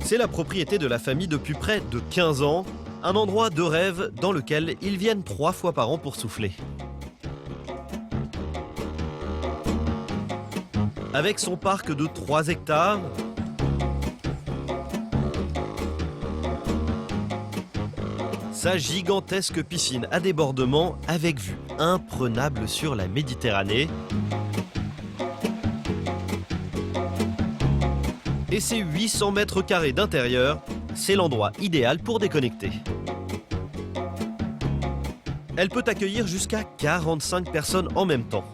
A: C'est la propriété de la famille depuis près de 15 ans, un endroit de rêve dans lequel ils viennent 3 fois par an pour souffler. Avec son parc de 3 hectares, sa gigantesque piscine à débordement avec vue imprenable sur la Méditerranée, et ses 800 mètres carrés d'intérieur, c'est l'endroit idéal pour déconnecter. Elle peut accueillir jusqu'à 45 personnes en même temps.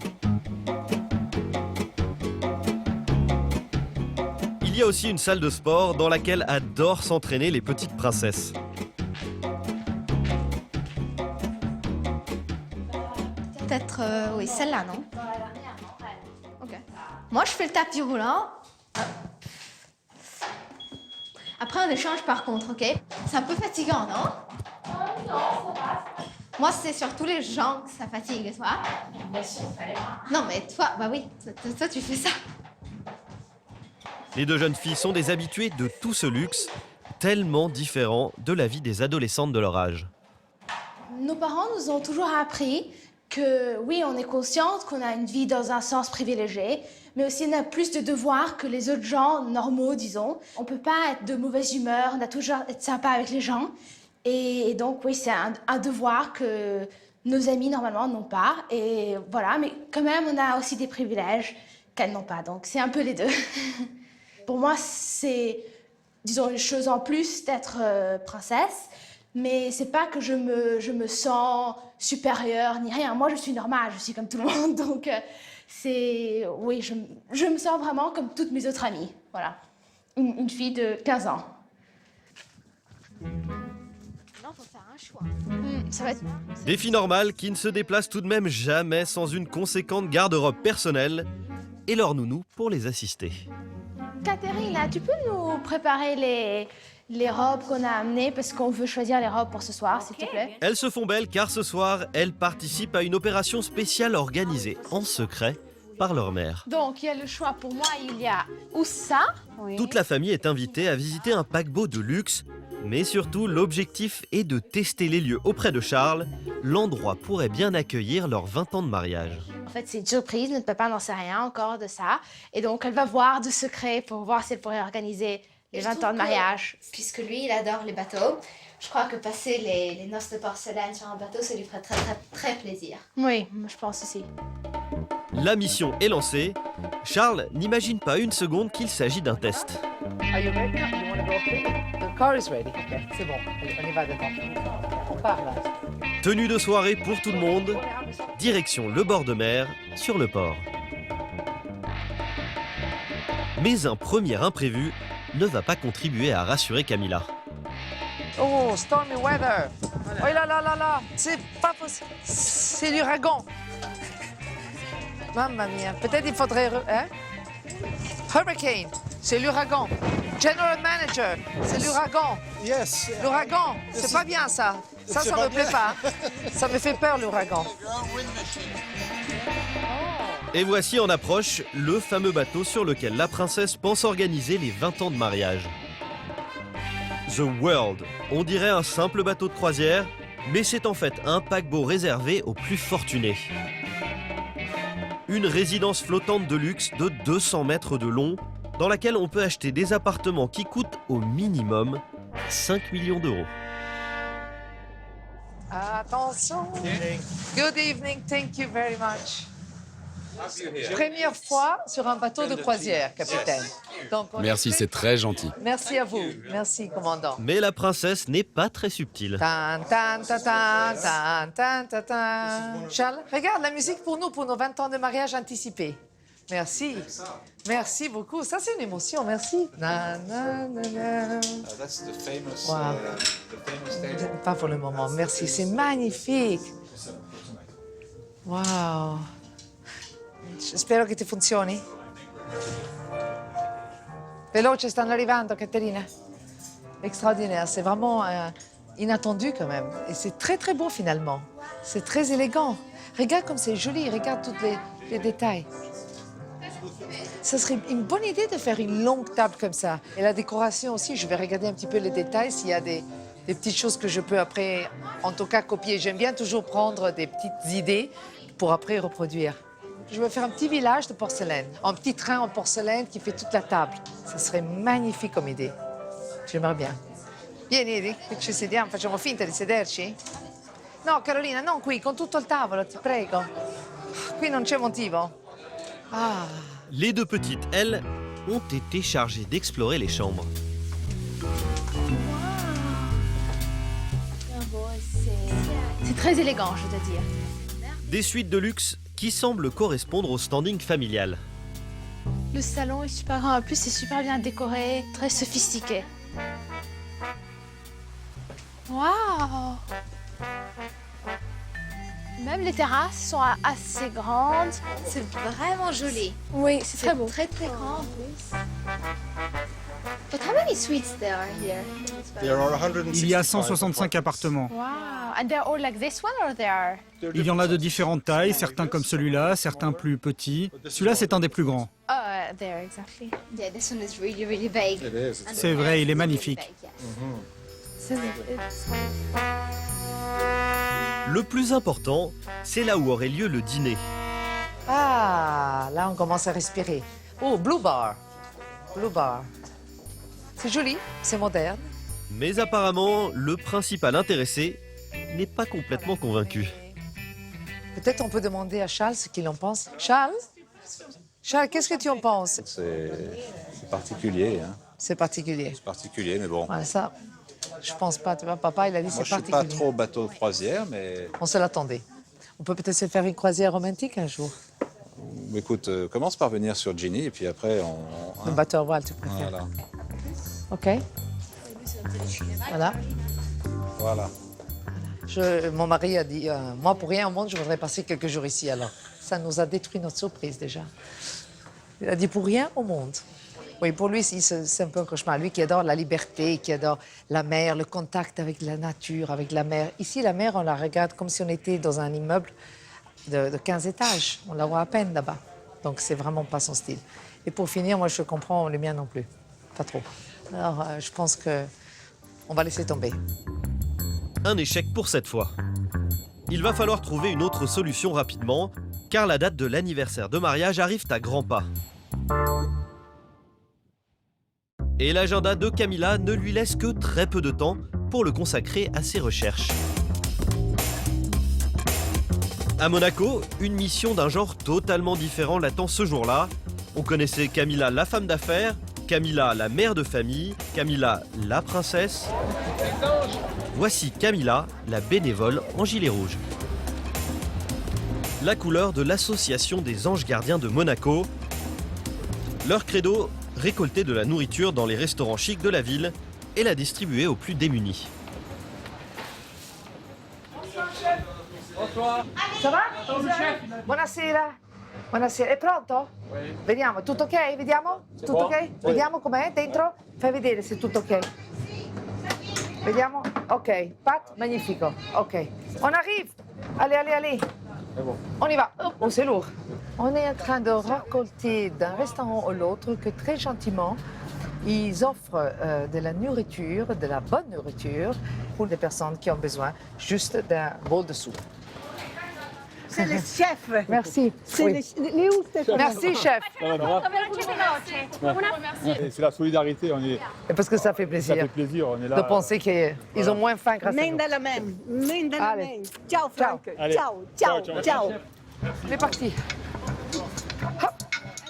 A: Il y a aussi une salle de sport dans laquelle adorent s'entraîner les petites princesses.
K: Peut-être, oui, celle-là, non? Ok. Moi, je fais le tapis roulant. Après, on échange par contre, ok? C'est un peu fatigant, non? Non, ça va. Moi, c'est surtout les gens que ça fatigue, toi. Bien sûr, non, mais toi, bah oui, toi, tu fais ça.
A: Les 2 jeunes filles sont des habituées de tout ce luxe, tellement différent de la vie des adolescentes de leur âge.
C: Nos parents nous ont toujours appris que oui, on est consciente qu'on a une vie dans un sens privilégié, mais aussi on a plus de devoirs que les autres gens normaux, disons. On peut pas être de mauvaise humeur, on doit toujours être sympa avec les gens. Et donc oui, c'est un devoir que nos amis normalement n'ont pas. Et voilà, mais quand même, on a aussi des privilèges qu'elles n'ont pas. Donc c'est un peu les deux. Pour moi, c'est, disons, une chose en plus d'être princesse. Mais c'est pas que je me sens supérieure ni rien. Moi, je suis normale, je suis comme tout le monde. Donc, oui, je me sens vraiment comme toutes mes autres amies. Voilà. Une fille de 15 ans.
K: Non, faut faire un choix.
C: Ça va être...
A: Défi normal qui ne se déplace tout de même jamais sans une conséquente garde-robe personnelle et leur nounou pour les assister.
C: Catherine, là, tu peux nous préparer les robes qu'on a amenées parce qu'on veut choisir les robes pour ce soir, s'il te plaît.
A: Elles se font belles car ce soir, elles participent à une opération spéciale organisée en secret par leur mère.
C: Donc, il y a le choix pour moi, il y a ou ça. Oui.
A: Toute la famille est invitée à visiter un paquebot de luxe, mais surtout l'objectif est de tester les lieux auprès de Charles. L'endroit pourrait bien accueillir leurs 20 ans de mariage.
C: En fait, c'est une surprise, notre papa n'en sait rien encore de ça. Et donc, elle va voir de secret pour voir si elle pourrait organiser les 20 ans de mariage.
K: Puisque lui, il adore les bateaux, je crois que passer les noces de porcelaine sur un bateau, ça lui ferait très, très, très plaisir.
C: Oui, je pense aussi.
A: La mission est lancée. Charles n'imagine pas une seconde qu'il s'agit d'un test.
B: Are you ready? You want to go up? The car is ready. Okay, c'est bon. On y va dedans. On part là.
A: Tenue de soirée pour tout le monde. Direction le bord de mer, sur le port. Mais un premier imprévu ne va pas contribuer à rassurer Camilla.
N: Oh, stormy weather. Oh là là là là, c'est pas possible. C'est l'ouragan. Mamma mia, peut-être il faudrait... Hein? Hurricane, c'est l'ouragan. General manager, c'est l'ouragan.
Q: Yes.
N: L'ouragan, c'est pas bien ça. Ça me plaît pas. Ça me fait peur l'ouragan.
A: Et voici en approche le fameux bateau sur lequel la princesse pense organiser les 20 ans de mariage. The World, on dirait un simple bateau de croisière, mais c'est en fait un paquebot réservé aux plus fortunés. Une résidence flottante de luxe de 200 mètres de long, dans laquelle on peut acheter des appartements qui coûtent au minimum 5 millions d'euros.
N: Attention. Good evening, thank you very much. Première fois sur un bateau de croisière, capitaine. Donc,
F: Merci, c'est très gentil.
N: Merci à vous. Merci, commandant.
A: Mais la princesse n'est pas très subtile.
N: Tan, tan, tan, tan, tan, tan, tan, tan. Charles, regarde la musique pour nous, pour nos 20 ans de mariage anticipé. Merci. Merci beaucoup. Ça, c'est une émotion. Merci. Na, na, na, na. Wow. Pas pour le moment. Merci. C'est magnifique. Wow. Spero che ti funzioni. Veloce, stanno arrivando, Caterina. Extraordinaire. C'est vraiment inattendu quand même. Et c'est très très beau finalement. C'est très élégant. Regarde comme c'est joli. Regarde tous les détails. Ce serait une bonne idée de faire une longue table comme ça. Et la décoration aussi, je vais regarder un petit peu les détails, s'il y a des petites choses que je peux après, en tout cas, copier. J'aime bien toujours prendre des petites idées pour après reproduire. Je vais faire un petit village de porcelaine, un petit train en porcelaine qui fait toute la table. Ça serait magnifique comme idée. J'aimerais bien. Vieni, ci sediamo, facciamo finta di sederci? No, Carolina, non qui, con tutto il tavolo, ti prego. Qui non c'è motivo. Ah.
A: Les deux petites, elles, ont été chargées d'explorer les chambres.
C: C'est très élégant, je dois dire.
A: Des suites de luxe qui semblent correspondre au standing familial.
C: Le salon est super grand. En plus, c'est super bien décoré, très sophistiqué. Waouh! Même les terrasses sont assez grandes.
K: C'est vraiment joli.
C: Oui, c'est très beau.
K: Très très grand en plus. But how many suites there are here?
P: Il y a 165 appartements.
C: Wow! And they're all like this one or they are?
P: Il y en a de différentes tailles, certains comme celui-là, certains plus petits. Celui-là, c'est un des plus grands.
C: Oh, there, exactly.
K: Yeah, this one is really, really big.
P: C'est vrai, il est magnifique.
A: Le plus important, c'est là où aurait lieu le dîner.
N: Ah, là, on commence à respirer. Oh, Blue Bar. Blue Bar. C'est joli, c'est moderne.
A: Mais apparemment, le principal intéressé n'est pas complètement convaincu.
N: Peut-être on peut demander à Charles ce qu'il en pense. Charles? Charles, qu'est-ce que tu en penses?
H: C'est particulier. Hein.
N: C'est particulier.
H: C'est particulier, mais bon.
N: Ouais, ça, je pense pas. Tu vois, papa, il a dit c'est particulier.
H: Moi, je suis pas trop bateau de croisière, mais...
N: On se l'attendait. On peut peut-être se faire une croisière romantique un jour.
H: Écoute, commence par venir sur Ginny, et puis après,
N: Le bateau à voile, tu préfères.
H: Voilà.
N: OK. Voilà.
H: Voilà.
N: Mon mari a dit, moi, pour rien au monde, je voudrais passer quelques jours ici. Alors, ça nous a détruit notre surprise, déjà. Il a dit, pour rien au monde. Oui, pour lui, c'est un peu un cauchemar. Lui qui adore la liberté, qui adore la mer, le contact avec la nature, avec la mer. Ici, la mer, on la regarde comme si on était dans un immeuble de 15 étages. On la voit à peine là-bas. Donc, c'est vraiment pas son style. Et pour finir, moi, je comprends les miens non plus. Pas trop. Alors, je pense qu'on va laisser tomber.
A: Un échec pour cette fois. Il va falloir trouver une autre solution rapidement, car la date de l'anniversaire de mariage arrive à grands pas. Et l'agenda de Camilla ne lui laisse que très peu de temps pour le consacrer à ses recherches. À Monaco, une mission d'un genre totalement différent l'attend ce jour-là. On connaissait Camilla la femme d'affaires, Camilla la mère de famille, Camilla la princesse. Voici Camilla, la bénévole en gilet rouge. La couleur de l'association des anges gardiens de Monaco. Leur credo, récolter de la nourriture dans les restaurants chics de la ville et la distribuer aux plus démunis.
B: Ça va? Buonasera. Buonasera. È pronto? Vediamo, tutto ok? Vediamo? Tutto ok? Vediamo com'è dentro? Fai vedere se è tutto ok. Vediamo? Ok. Pat, magnifico. Ok. On arrive. Allez, allez, allez. On y va. Oh, c'est lourd. On est en train de récolter d'un restaurant à l'autre que très gentiment, ils offrent de la nourriture, de la bonne nourriture pour les personnes qui ont besoin juste d'un bol de soupe.
O: C'est le chef.
B: Merci.
O: C'est
B: Oui. Merci, chef.
F: C'est la solidarité, on est.
B: Et parce que ça fait plaisir.
F: Ça fait plaisir, on est là.
B: De penser qu'ils ont moins faim grâce à
O: Main
B: nous.
O: dans la main. Main dans la
B: Allez.
O: main. Ciao, Franck.
F: Allez.
O: Ciao, ciao, ciao.
B: C'est parti.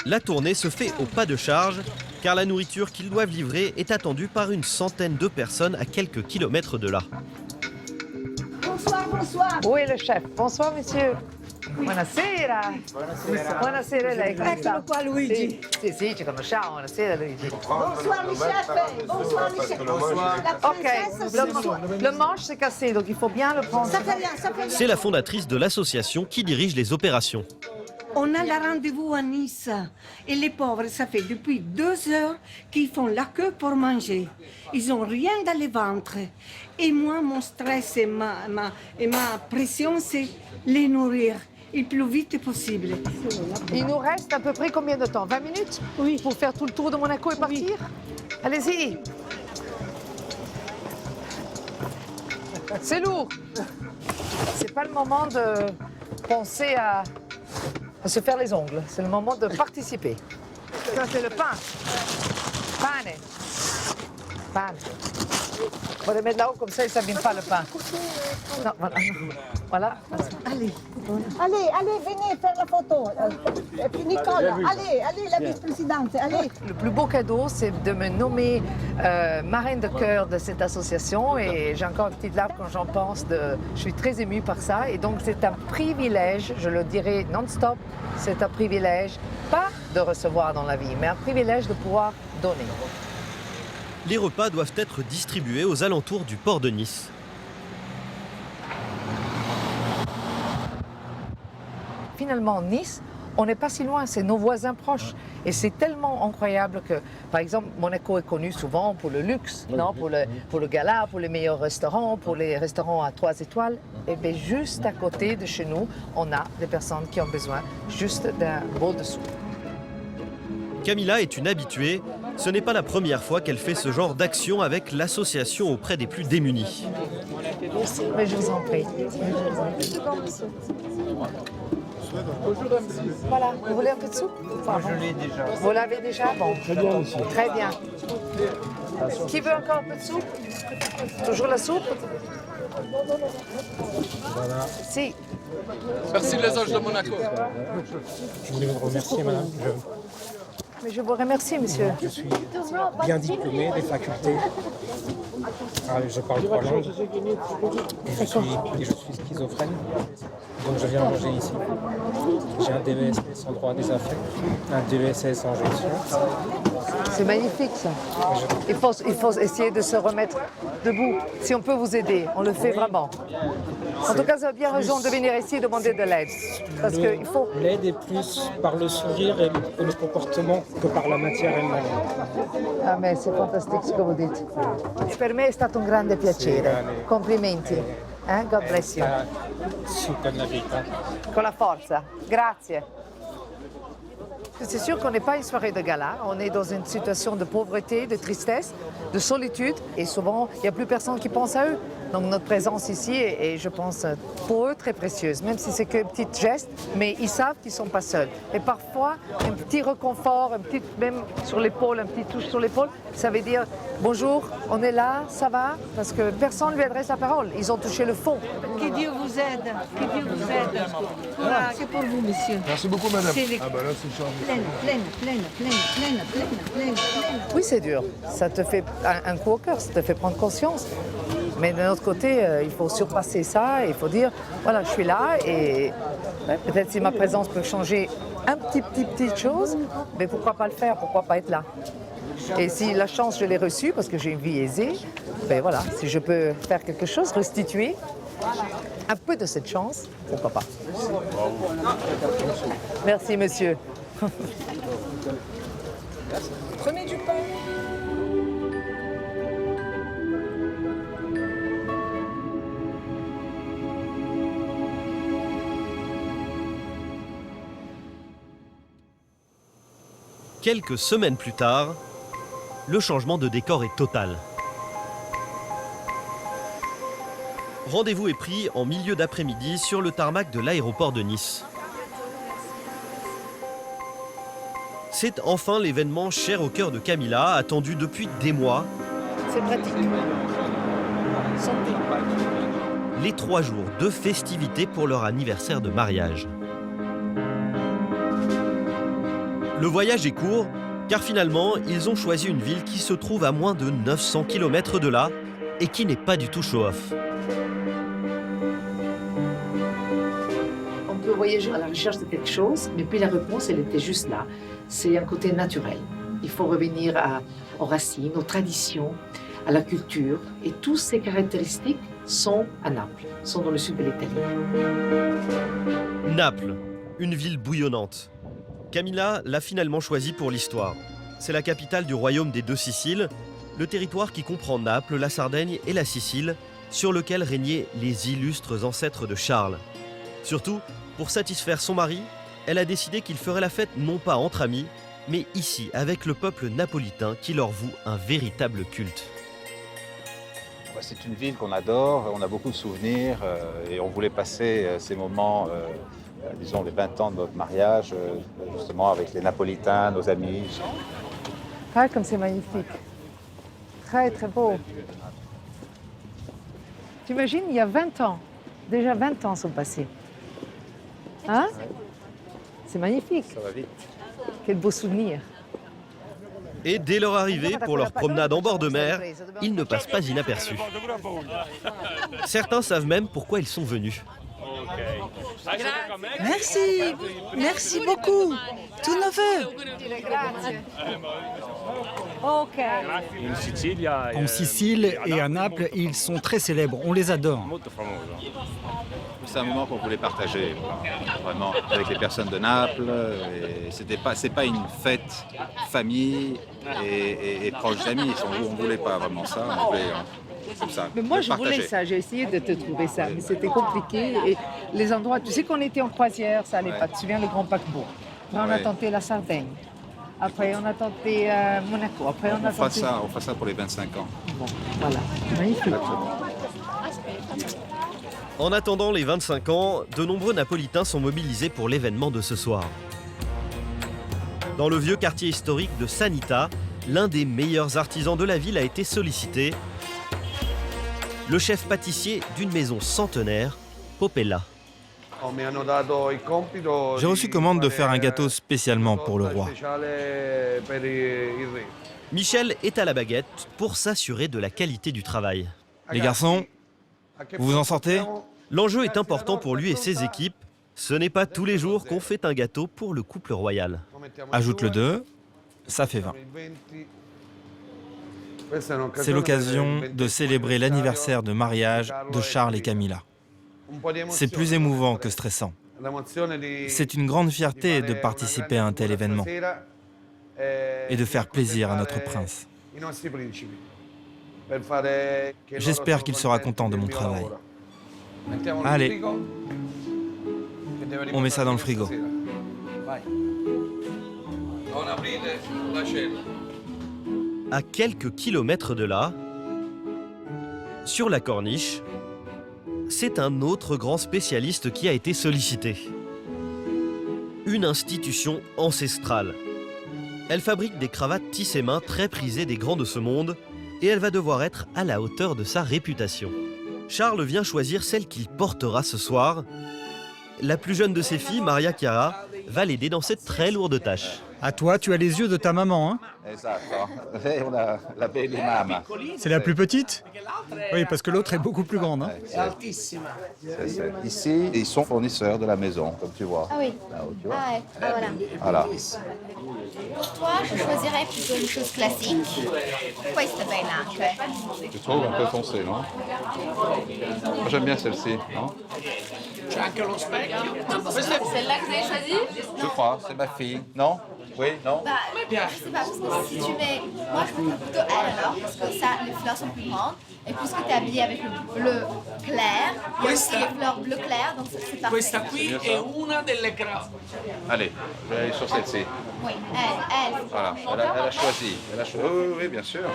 A: La tournée se fait au pas de charge, car la nourriture qu'ils doivent livrer est attendue par une centaine de personnes à quelques kilomètres de là.
O: Bonsoir, bonsoir.
B: Où est le chef? Bonsoir, monsieur. Buonasera. Buonasera, lei. come sta?
O: Eccolo qua, Luigi.
B: Sì, ci conosciamo. Buonasera, Luigi.
O: Bonsoir, le chef. Bonsoir, le chef. La
B: Ok,
O: princesse,
B: le manche s'est cassé, donc il faut bien le prendre.
O: Ça fait rien, ça fait rien.
A: C'est la fondatrice de l'association qui dirige les opérations.
O: On a le rendez-vous à Nice. Et les pauvres, ça fait depuis 2 heures qu'ils font la queue pour manger. Ils n'ont rien dans le ventre. Et moi, mon stress et ma pression, c'est les nourrir le plus vite possible.
B: Il nous reste à peu près combien de temps? 20 minutes? Oui. Pour faire tout le tour de Monaco et partir? Allez-y. C'est lourd. C'est pas le moment de penser à se faire les ongles. C'est le moment de participer. Ça, c'est le pain. Pane. Pane. On va le mettre là-haut, comme ça, il ne s'abîme pas le pain. Non, voilà. Voilà.
O: Allez, allez, venez faire la photo. Et puis Nicolas, allez, la vice-présidente, allez.
B: Le plus beau cadeau, c'est de me nommer marraine de cœur de cette association. Et j'ai encore une petite larme quand j'en pense. Je suis très émue par ça. Et donc, c'est un privilège, je le dirai non-stop, c'est un privilège, pas de recevoir dans la vie, mais un privilège de pouvoir donner.
A: Les repas doivent être distribués aux alentours du port de Nice.
B: Finalement, Nice, on n'est pas si loin, c'est nos voisins proches. Et c'est tellement incroyable que, par exemple, Monaco est connu souvent pour le luxe, non, pour le gala, pour les meilleurs restaurants, pour les restaurants à 3 étoiles. Et bien, juste à côté de chez nous, on a des personnes qui ont besoin juste d'un bol de soupe.
A: Camilla est une habituée. Ce n'est pas la première fois qu'elle fait ce genre d'action avec l'association auprès des plus démunis.
B: Mais je vous en prie. Voilà, vous voulez un peu de soupe?
F: Je l'ai déjà.
B: Vous l'avez déjà? Bon.
F: Très bien aussi.
B: Très bien. Qui veut encore un peu de soupe? Toujours la soupe?
F: Voilà.
B: Si.
V: Merci les anges de Monaco.
Q: Je voulais vous remercier, madame.
B: Mais je vous remercie, monsieur.
Q: Je suis bien diplômé des facultés. Je parle 3 langues. Et je suis schizophrène. Donc je viens manger ici. J'ai un DESS en droit des affaires, un DESS en gestion.
B: C'est magnifique, ça. Il faut essayer de se remettre debout. Si on peut vous aider, on le fait vraiment. En tout cas, vous avez bien raison de venir ici et demander de l'aide. Parce qu'il faut...
Q: L'aide est plus par le sourire et le comportement que par la matière elle-même.
B: Ah, mais c'est fantastique ce que vous dites. Per me è stato un grande piacere. Complimenti. God bless you.
Q: Su con la vita.
B: Con la forza. Grazie. C'est sûr qu'on n'est pas une soirée de gala, on est dans une situation de pauvreté, de tristesse, de solitude, et souvent, il n'y a plus personne qui pense à eux. Donc notre présence ici est, je pense, pour eux très précieuse, même si c'est qu'un petit geste, mais ils savent qu'ils ne sont pas seuls. Et parfois, un petit réconfort, même sur l'épaule, un petit touche sur l'épaule, ça veut dire « Bonjour, on est là, ça va ?» Parce que personne ne lui adresse la parole, ils ont touché le fond.
O: Que Dieu vous aide, que Dieu vous aide. Voilà, c'est pour vous, monsieur.
F: Merci beaucoup, madame.
O: Ah bah là, c'est charmant. Pleine.
B: Oui, c'est dur. Ça te fait un coup au cœur, ça te fait prendre conscience. Mais d'un autre côté, il faut surpasser ça et il faut dire, voilà, je suis là et peut-être si ma présence peut changer un petite chose, mais pourquoi pas le faire, pourquoi pas être là? Et si la chance, je l'ai reçue, parce que j'ai une vie aisée, ben voilà, si je peux faire quelque chose, restituer un peu de cette chance, pourquoi pas? Merci, monsieur.
N: Prenez du pain.
A: Quelques semaines plus tard, le changement de décor est total. Rendez-vous est pris en milieu d'après-midi sur le tarmac de l'aéroport de Nice. C'est enfin l'événement cher au cœur de Camilla, attendu depuis des mois.
B: C'est pratique.
A: Les 3 jours de festivités pour leur anniversaire de mariage. Le voyage est court, car finalement, ils ont choisi une ville qui se trouve à moins de 900 km de là et qui n'est pas du tout show-off.
B: On peut voyager à la recherche de quelque chose, mais puis la réponse, elle était juste là. C'est un côté naturel. Il faut revenir aux racines, aux traditions, à la culture. Et toutes ces caractéristiques sont à Naples, sont dans le sud de l'Italie.
A: Naples, une ville bouillonnante. Camilla l'a finalement choisie pour l'histoire. C'est la capitale du royaume des 2 Siciles, le territoire qui comprend Naples, la Sardaigne et la Sicile, sur lequel régnaient les illustres ancêtres de Charles. Surtout, pour satisfaire son mari, elle a décidé qu'il ferait la fête non pas entre amis, mais ici, avec le peuple napolitain qui leur voue un véritable culte.
H: C'est une ville qu'on adore, on a beaucoup de souvenirs et on voulait passer ces moments, disons les 20 ans de notre mariage, justement avec les Napolitains, nos amis.
B: Ah, comme c'est magnifique. Très, très beau. T'imagines, il y a 20 ans, déjà 20 ans sont passés. Hein? C'est magnifique.
H: Ça va vite.
B: Quel beau souvenir.
A: Et dès leur arrivée pour leur promenade en bord de mer, ils ne passent pas inaperçus. Certains savent même pourquoi ils sont venus.
M: Merci, merci beaucoup. Tous nos vœux.
P: En Sicile et à Naples, ils sont très célèbres, on les adore.
H: C'est un moment qu'on voulait partager, vraiment, avec les personnes de Naples. C'est pas une fête famille et proches d'amis. On voulait pas vraiment ça. On voulait, comme ça,
B: Mais moi,
H: le
B: je
H: partager.
B: voulais ça. J'ai essayé de te trouver ça, mais c'était compliqué. Et les endroits, tu sais qu'on était en croisière, ça allait pas. Tu te souviens, le Grand Paquebot. Après, on a tenté la Sardaigne. Après, on a tenté Monaco. Après, on
H: fera ça pour les 25 ans.
B: Bon, voilà. Magnifique.
A: En attendant les 25 ans, de nombreux Napolitains sont mobilisés pour l'événement de ce soir. Dans le vieux quartier historique de Sanita, l'un des meilleurs artisans de la ville a été sollicité. Le chef pâtissier d'une maison centenaire, Popella.
R: J'ai reçu commande de faire un gâteau spécialement pour le roi.
A: Michel est à la baguette pour s'assurer de la qualité du travail.
R: Les garçons, vous vous en sortez?
A: L'enjeu est important pour lui et ses équipes. Ce n'est pas tous les jours qu'on fait un gâteau pour le couple royal.
R: Ajoute le 2, ça fait 20. C'est l'occasion de célébrer l'anniversaire de mariage de Charles et Camilla. C'est plus émouvant que stressant. C'est une grande fierté de participer à un tel événement et de faire plaisir à notre prince. J'espère qu'il sera content de mon travail. Allez, on met ça dans le frigo.
A: À quelques kilomètres de là, sur la corniche, c'est un autre grand spécialiste qui a été sollicité. Une institution ancestrale. Elle fabrique des cravates tissées main très prisées des grands de ce monde et elle va devoir être à la hauteur de sa réputation. Charles vient choisir celle qu'il portera ce soir. La plus jeune de ses filles, Maria Chiara, va l'aider dans cette très lourde tâche.
P: À toi, tu as les yeux de ta maman, hein?
H: Esatto. Lei è la baby mama.
P: C'est la plus petite? Oui, parce que l'autre est beaucoup plus grande. Hein?
H: Ici, ils sont fournisseurs de la maison, comme tu vois.
K: Ah oui.
H: Là où tu vois.
K: Ah ouais, ah, voilà.
H: Voilà.
K: Pour toi, je choisirais plutôt une chose classique. Questa bella, cioè.
H: Tu trouves un peu foncé, non? Moi, j'aime bien celle-ci, non?
V: C'è anche lo specchio.
S: Celle-là que vous avez choisie?
H: Je crois, c'est ma fille. Non? Oui, non?
K: Bah, je sais pas, parce que si tu mets... Moi, je mettrais plutôt elle alors, parce que ça, les fleurs sont plus grandes. Et puisque tu es habillée avec le bleu clair, il y a aussi les fleurs bleu clair, donc c'est parfait.
V: Questa qui è una delle
H: Allez, je vais aller sur celle-ci.
K: Oui, elle.
H: Voilà, elle a choisi. Oui, oui, bien sûr.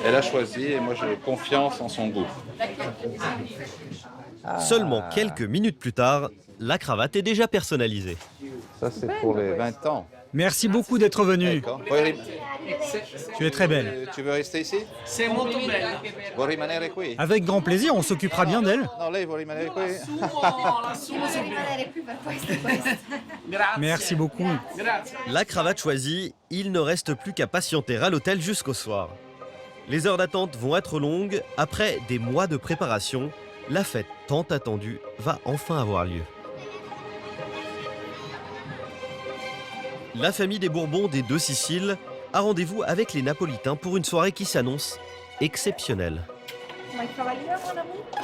H: Elle a choisi et moi j'ai confiance en son goût.
A: Seulement quelques minutes plus tard, la cravate est déjà personnalisée.
H: Ça, c'est pour les 20 ans.
P: Merci beaucoup d'être venu. Tu es très belle.
H: Tu veux rester ici?
V: Sei molto bella.
H: Vuoi rimanere qui?
P: Avec grand plaisir, on s'occupera bien d'elle.
H: Non, lei vuole rimanere qui?
V: L'assumo subito. Grazie.
P: Merci beaucoup.
V: Grazie.
A: La cravate choisie, il ne reste plus qu'à patienter à l'hôtel jusqu'au soir. Les heures d'attente vont être longues. Après des mois de préparation, la fête tant attendue va enfin avoir lieu. La famille des Bourbons des Deux Siciles a rendez-vous avec les Napolitains pour une soirée qui s'annonce exceptionnelle.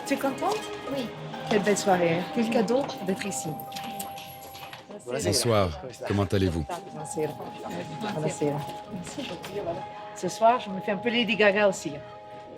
B: Tu es contente?
K: Oui.
B: Quelle belle soirée, quel cadeau d'être ici.
G: Bonsoir, comment allez-vous?
B: Buonasera. Buonasera. Ce soir, je me fais un peu Lady Gaga aussi.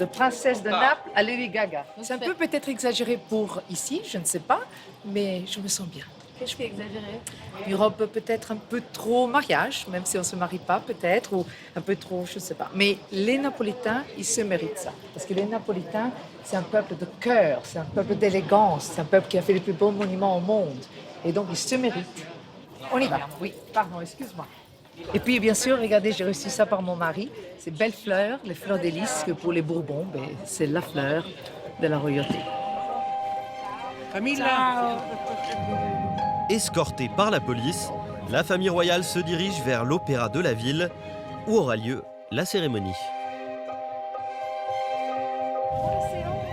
B: De princesse de Naples à Lady Gaga. C'est un peu peut-être exagéré pour ici, je ne sais pas, mais je me sens bien.
S: Qu'est-ce qui est exagéré?
B: Une robe peut-être un peu trop mariage, même si on ne se marie pas peut-être, ou un peu trop, je ne sais pas. Mais les Napolitains, ils se méritent ça. Parce que les Napolitains, c'est un peuple de cœur, c'est un peuple d'élégance, c'est un peuple qui a fait les plus beaux monuments au monde. Et donc, ils se méritent. On y va. Oui, pardon, excuse-moi. Et puis, bien sûr, regardez, j'ai reçu ça par mon mari. Ces belles fleurs, les fleurs des lys, que pour les Bourbons, ben, c'est la fleur de la royauté.
V: Camilla.
A: Escortée par la police, la famille royale se dirige vers l'opéra de la ville où aura lieu la cérémonie.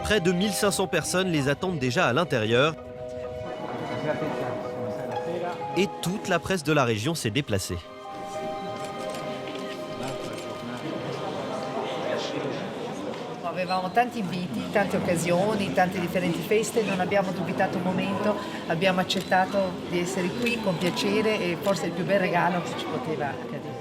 A: Près de 1500 personnes les attendent déjà à l'intérieur et toute la presse de la région s'est déplacée.
B: Avevamo tanti inviti, tante occasioni, tante differenti feste, non abbiamo dubitato un momento, abbiamo accettato di essere qui con piacere e forse è il più bel regalo che ci poteva accadere.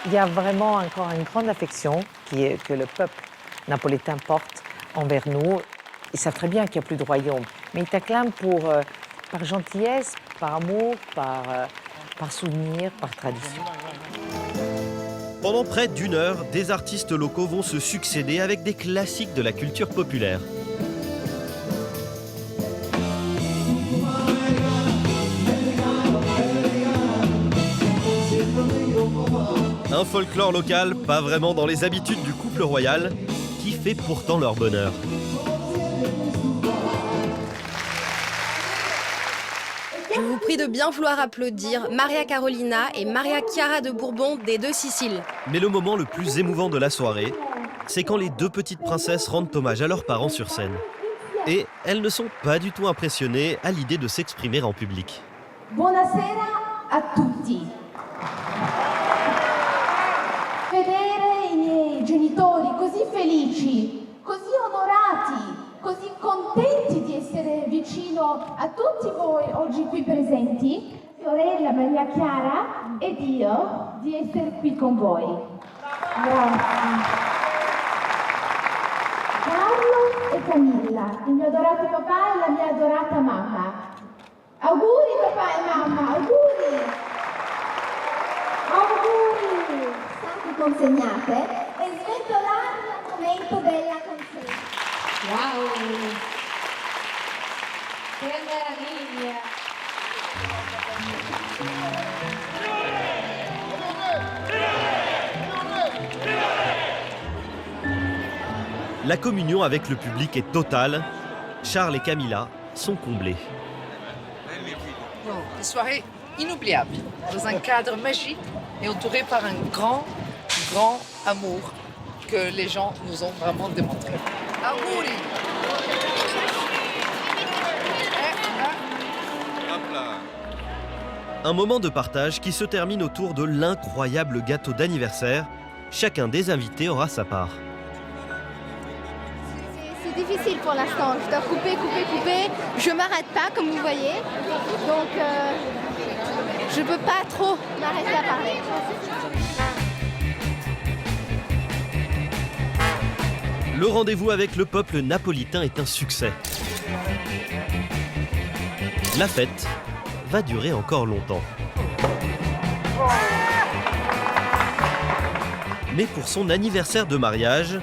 B: Il y a vraiment encore une grande affection que le peuple napolitain porte envers nous. Ils savent très bien qu'il n'y a plus de royaume, mais ils t'acclament par gentillesse, par amour, par souvenir, par tradition.
A: Pendant près d'une heure, des artistes locaux vont se succéder avec des classiques de la culture populaire. Un folklore local, pas vraiment dans les habitudes du couple royal, qui fait pourtant leur bonheur.
J: Je vous prie de bien vouloir applaudir Maria Carolina et Maria Chiara de Bourbon des Deux Siciles.
A: Mais le moment le plus émouvant de la soirée, c'est quand les deux petites princesses rendent hommage à leurs parents sur scène. Et elles ne sont pas du tout impressionnées à l'idée de s'exprimer en public.
W: Buonasera a tutti. Vedere I miei genitori così felici, così onorati, così contenti di essere vicino a tutti voi oggi qui presenti, sorella Maria Chiara ed io di essere qui con voi. Grazie. Carlo e Camilla, il mio adorato papà e la mia adorata mamma. Auguri papà e mamma, auguri! Auguri! State consegnate e sventolate al momento della consegna. Wow! Che meraviglia!
A: La communion avec le public est totale. Charles et Camilla sont comblés.
N: Une soirée inoubliable, dans un cadre magique et entouré par un grand, grand amour que les gens nous ont vraiment démontré. Amouri!
A: Un moment de partage qui se termine autour de l'incroyable gâteau d'anniversaire. Chacun des invités aura sa part.
K: C'est difficile pour l'instant. Je dois couper. Je m'arrête pas, comme vous voyez. Donc, je peux pas trop m'arrêter à parler.
A: Le rendez-vous avec le peuple napolitain est un succès. La fête va durer encore longtemps. Mais pour son anniversaire de mariage,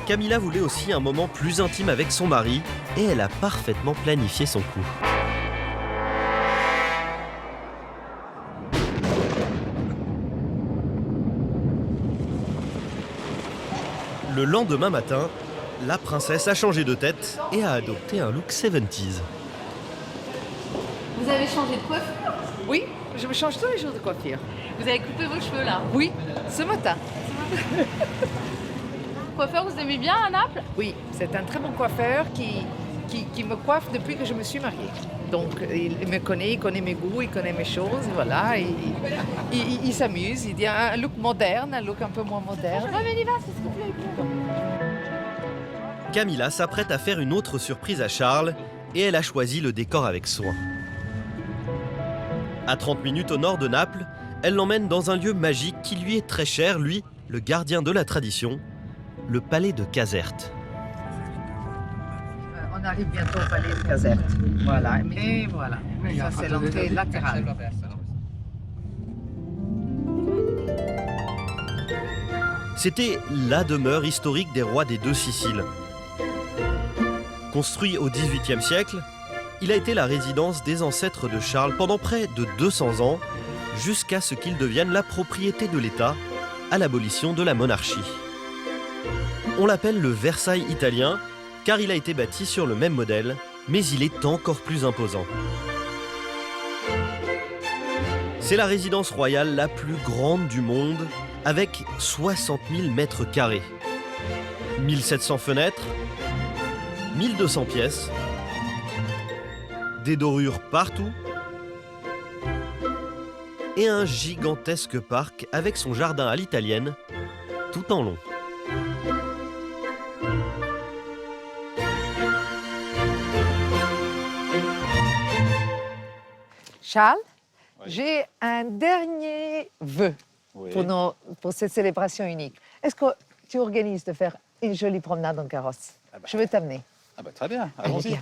A: Camilla voulait aussi un moment plus intime avec son mari et elle a parfaitement planifié son coup. Le lendemain matin, la princesse a changé de tête et a adopté un look 70s.
S: Vous avez changé de coiffure?
N: Oui, je me change tous les jours de coiffure.
S: Vous avez coupé vos cheveux là?
N: Oui, ce matin.
S: Coiffeur, vous aimez bien à Naples?
N: Oui, c'est un très bon coiffeur qui me coiffe depuis que je me suis mariée. Donc, il me connaît, il connaît mes goûts, il connaît mes choses, voilà. Il s'amuse, il dit un look moderne, un look un peu moins moderne.
A: Camilla s'apprête à faire une autre surprise à Charles et elle a choisi le décor avec soin. À 30 minutes au nord de Naples, elle l'emmène dans un lieu magique qui lui est très cher, lui, le gardien de la tradition, le palais de Caserte.
N: On arrive bientôt au palais de Caserte. Voilà, et voilà. Ça, c'est l'entrée latérale.
A: C'était la demeure historique des rois des deux Siciles. Construit au XVIIIe siècle, il a été la résidence des ancêtres de Charles pendant près de 200 ans, jusqu'à ce qu'il devienne la propriété de l'État à l'abolition de la monarchie. On l'appelle le Versailles italien, car il a été bâti sur le même modèle, mais il est encore plus imposant. C'est la résidence royale la plus grande du monde, avec 60 000 mètres carrés. 1700 fenêtres, 1200 pièces, des dorures partout et un gigantesque parc avec son jardin à l'italienne, tout en long.
N: Charles, j'ai un dernier vœu pour cette célébration unique. Est-ce que tu organises de faire une jolie promenade en carrosse? Je veux t'amener.
H: Très bien, allons-y.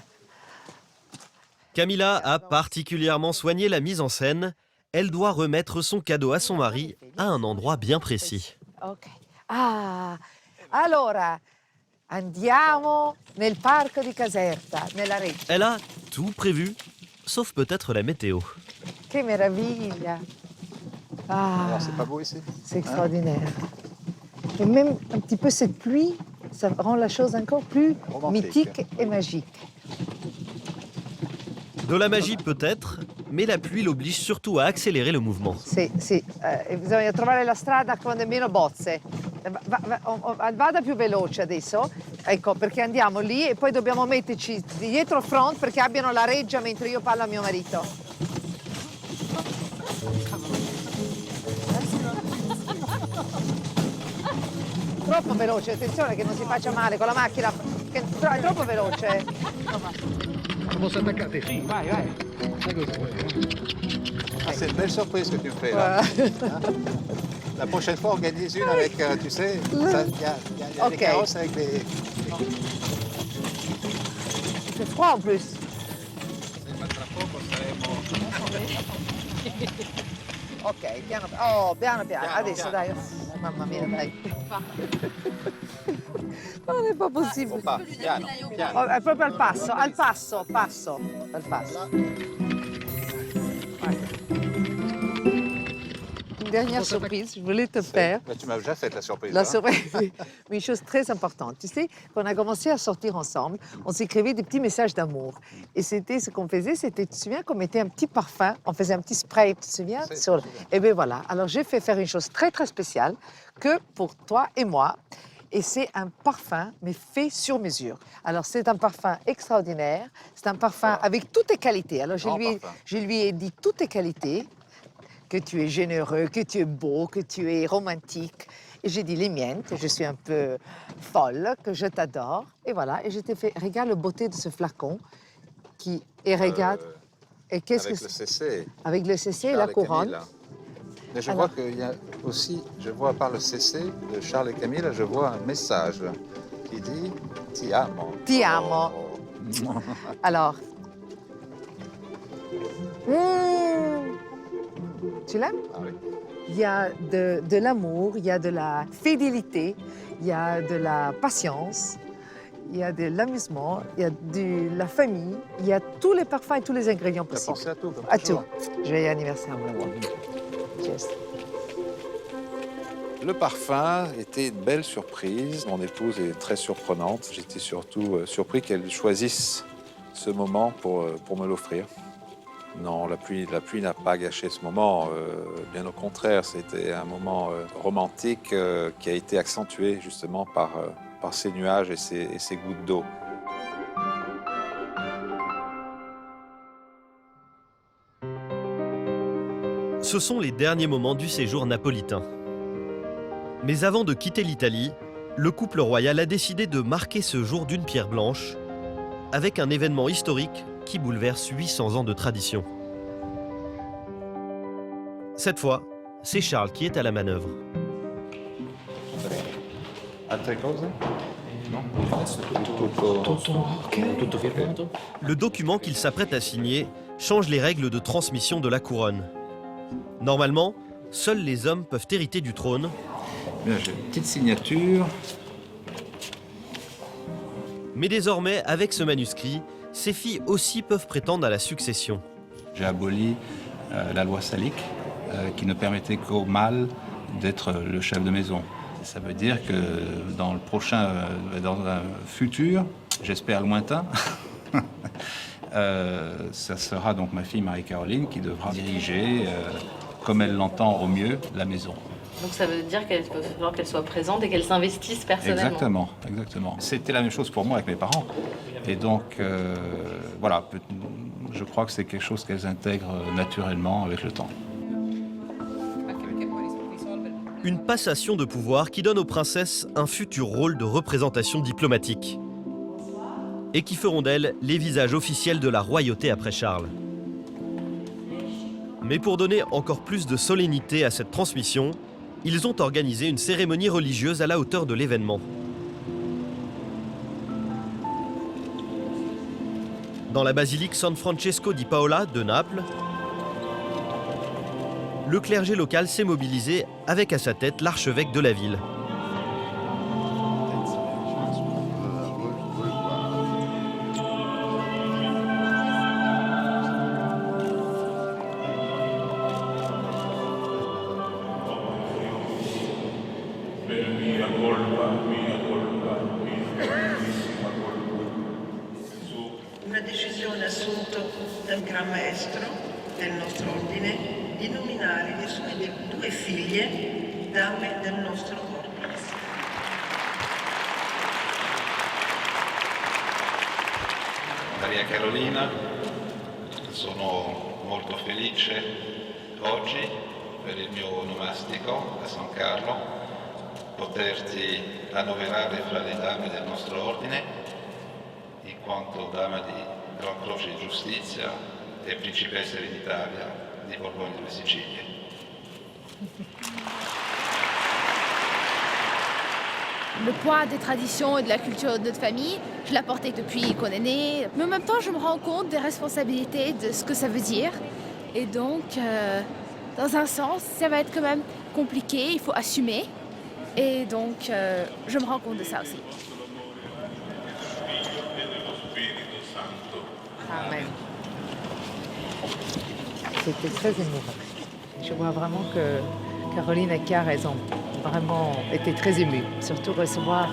A: Camilla a particulièrement soigné la mise en scène. Elle doit remettre son cadeau à son mari à un endroit bien précis.
N: Ok. Ah, allora, andiamo nel parco di Caserta, nella Reggia.
A: Elle a tout prévu, sauf peut-être la météo.
N: Que meraviglia! Ah,
H: Alors, c'est pas beau ici?
N: c'est extraordinaire. Et même un petit peu cette pluie, ça rend la chose encore plus mythique et magique.
A: De la magie peut-être, mais la pluie l'oblige surtout à accélérer le mouvement.
N: Sì, bisogna trovare la strada con meno bozze. Vada più veloce adesso, ecco, perché andiamo lì e poi dobbiamo metterci dietro il front perché abbiano la reggia mentre io parlo a mio marito. Troppo veloce, attenzione che non si faccia male con la macchina, che è troppo veloce.
D: Posso attaccare? Sì, vai.
H: C'est une belle surprise que tu me fais là. La prochaine fois, organise une avec, tu sais, il y a des carrosses avec des...
N: C'est froid en plus. Ok, piano. Adesso dai. Mamma mia, dai. Non è pas possibile.
H: Piano.
N: Oh, è proprio al passo. dernière surprise, je voulais te faire.
H: Bah, tu m'as déjà fait la surprise.
N: La
H: hein.
N: surprise, mais une chose très importante. Tu sais, quand on a commencé à sortir ensemble, on s'écrivait des petits messages d'amour. Et c'était ce qu'on faisait, c'était, tu te souviens qu'on mettait un petit parfum, on faisait un petit spray, tu te souviens sur... Et bien voilà, alors j'ai fait faire une chose très très spéciale que pour toi et moi. Et c'est un parfum, mais fait sur mesure. Alors, c'est un parfum extraordinaire. C'est un parfum avec toutes tes qualités. Alors, je lui ai dit toutes tes qualités, que tu es généreux, que tu es beau, que tu es romantique. Et j'ai dit les miennes, que je suis un peu folle, que je t'adore. Et voilà, et je t'ai fait, regarde la beauté de ce flacon. Et regarde, et qu'est-ce que
H: Avec le CC.
N: Avec le CC et
H: Charles
N: la couronne.
H: Camille. Mais je vois qu'il y a aussi, je vois par le CC de Charles et Camille, je vois un message qui dit « Ti amo ».
N: Ti amo. Alors, tu l'aimes?
H: Ah oui.
N: Il y a de l'amour, il y a de la fidélité, il y a de la patience, il y a de l'amusement, il y a de la famille, il y a tous les parfums et tous les ingrédients
H: Tu as
N: possibles.
H: pensé à tout, comme
N: À
H: toujours.
N: tout. Joyeux anniversaire, mon amour. Cheers.
H: Le parfum était une belle surprise. Mon épouse est très surprenante. J'étais surtout surpris qu'elle choisisse ce moment pour me l'offrir. Non, la pluie n'a pas gâché ce moment. Bien au contraire, c'était un moment romantique qui a été accentué justement par ces nuages et ces gouttes d'eau.
A: Ce sont les derniers moments du séjour napolitain. Mais avant de quitter l'Italie, le couple royal a décidé de marquer ce jour d'une pierre blanche avec un événement historique qui bouleverse 800 ans de tradition. Cette fois, c'est Charles qui est à la manœuvre.
H: Altre cose? Non?
A: Le document qu'il s'apprête à signer change les règles de transmission de la couronne. Normalement, seuls les hommes peuvent hériter du trône.
H: Bien, j'ai une petite signature.
A: Mais désormais, avec ce manuscrit, ces filles aussi peuvent prétendre à la succession.
H: J'ai aboli la loi salique qui ne permettait qu'au mâle d'être le chef de maison. Ça veut dire que dans un futur, j'espère lointain, ça sera donc ma fille Marie-Caroline qui devra diriger, comme elle l'entend au mieux, la maison.
S: Donc ça veut dire qu'il va falloir qu'elle soit présente et qu'elle s'investisse personnellement.
H: Exactement, exactement. C'était la même chose pour moi avec mes parents. Et donc, voilà, je crois que c'est quelque chose qu'elles intègrent naturellement avec le temps.
A: Une passation de pouvoir qui donne aux princesses un futur rôle de représentation diplomatique et qui feront d'elles les visages officiels de la royauté après Charles. Mais pour donner encore plus de solennité à cette transmission, ils ont organisé une cérémonie religieuse à la hauteur de l'événement. Dans la basilique San Francesco di Paola de Naples, le clergé local s'est mobilisé avec à sa tête l'archevêque de la ville.
G: Una decisione assunta dal Gran Maestro del nostro ordine di nominare le sue due figlie dame del nostro ordine.
H: Maria Carolina, sono molto felice oggi per il mio onomastico a San Carlo poterti annoverare fra le dame del nostro ordine in quanto dama di Gran Croce di Giustizia e principessa ereditaria di Borbone delle Sicilie.
C: Le poids des traditions et de la culture de notre famille, je l'ai porté depuis qu'on est né. Mais en même temps, je me rends compte des responsabilités, de ce que ça veut dire. Et donc, dans un sens, ça va être quand même compliqué, il faut assumer. Et donc, je me rends compte de ça aussi.
B: Amen. C'était très émouvant. Je vois vraiment que Caroline et Chiara, elles ont vraiment été très émues. Surtout recevoir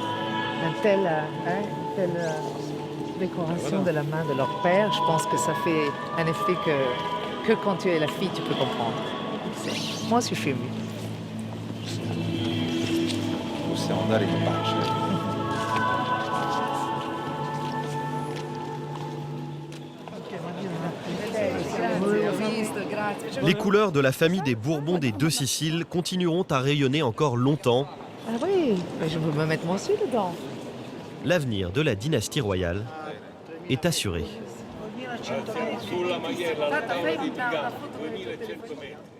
B: une telle décoration de la main de leur père. Je pense que ça fait un effet que quand tu es la fille, tu peux comprendre. Moi aussi, je suis émue.
H: Possiamo andare in pace.
A: Les couleurs de la famille des Bourbons des Deux Siciles continueront à rayonner encore longtemps.
B: Ah oui, je veux me mettre moi aussi dedans.
A: L'avenir de la dynastie royale est assuré.
V: Sulla Maghiera, alla tavola di Pigalle, 2100 metri.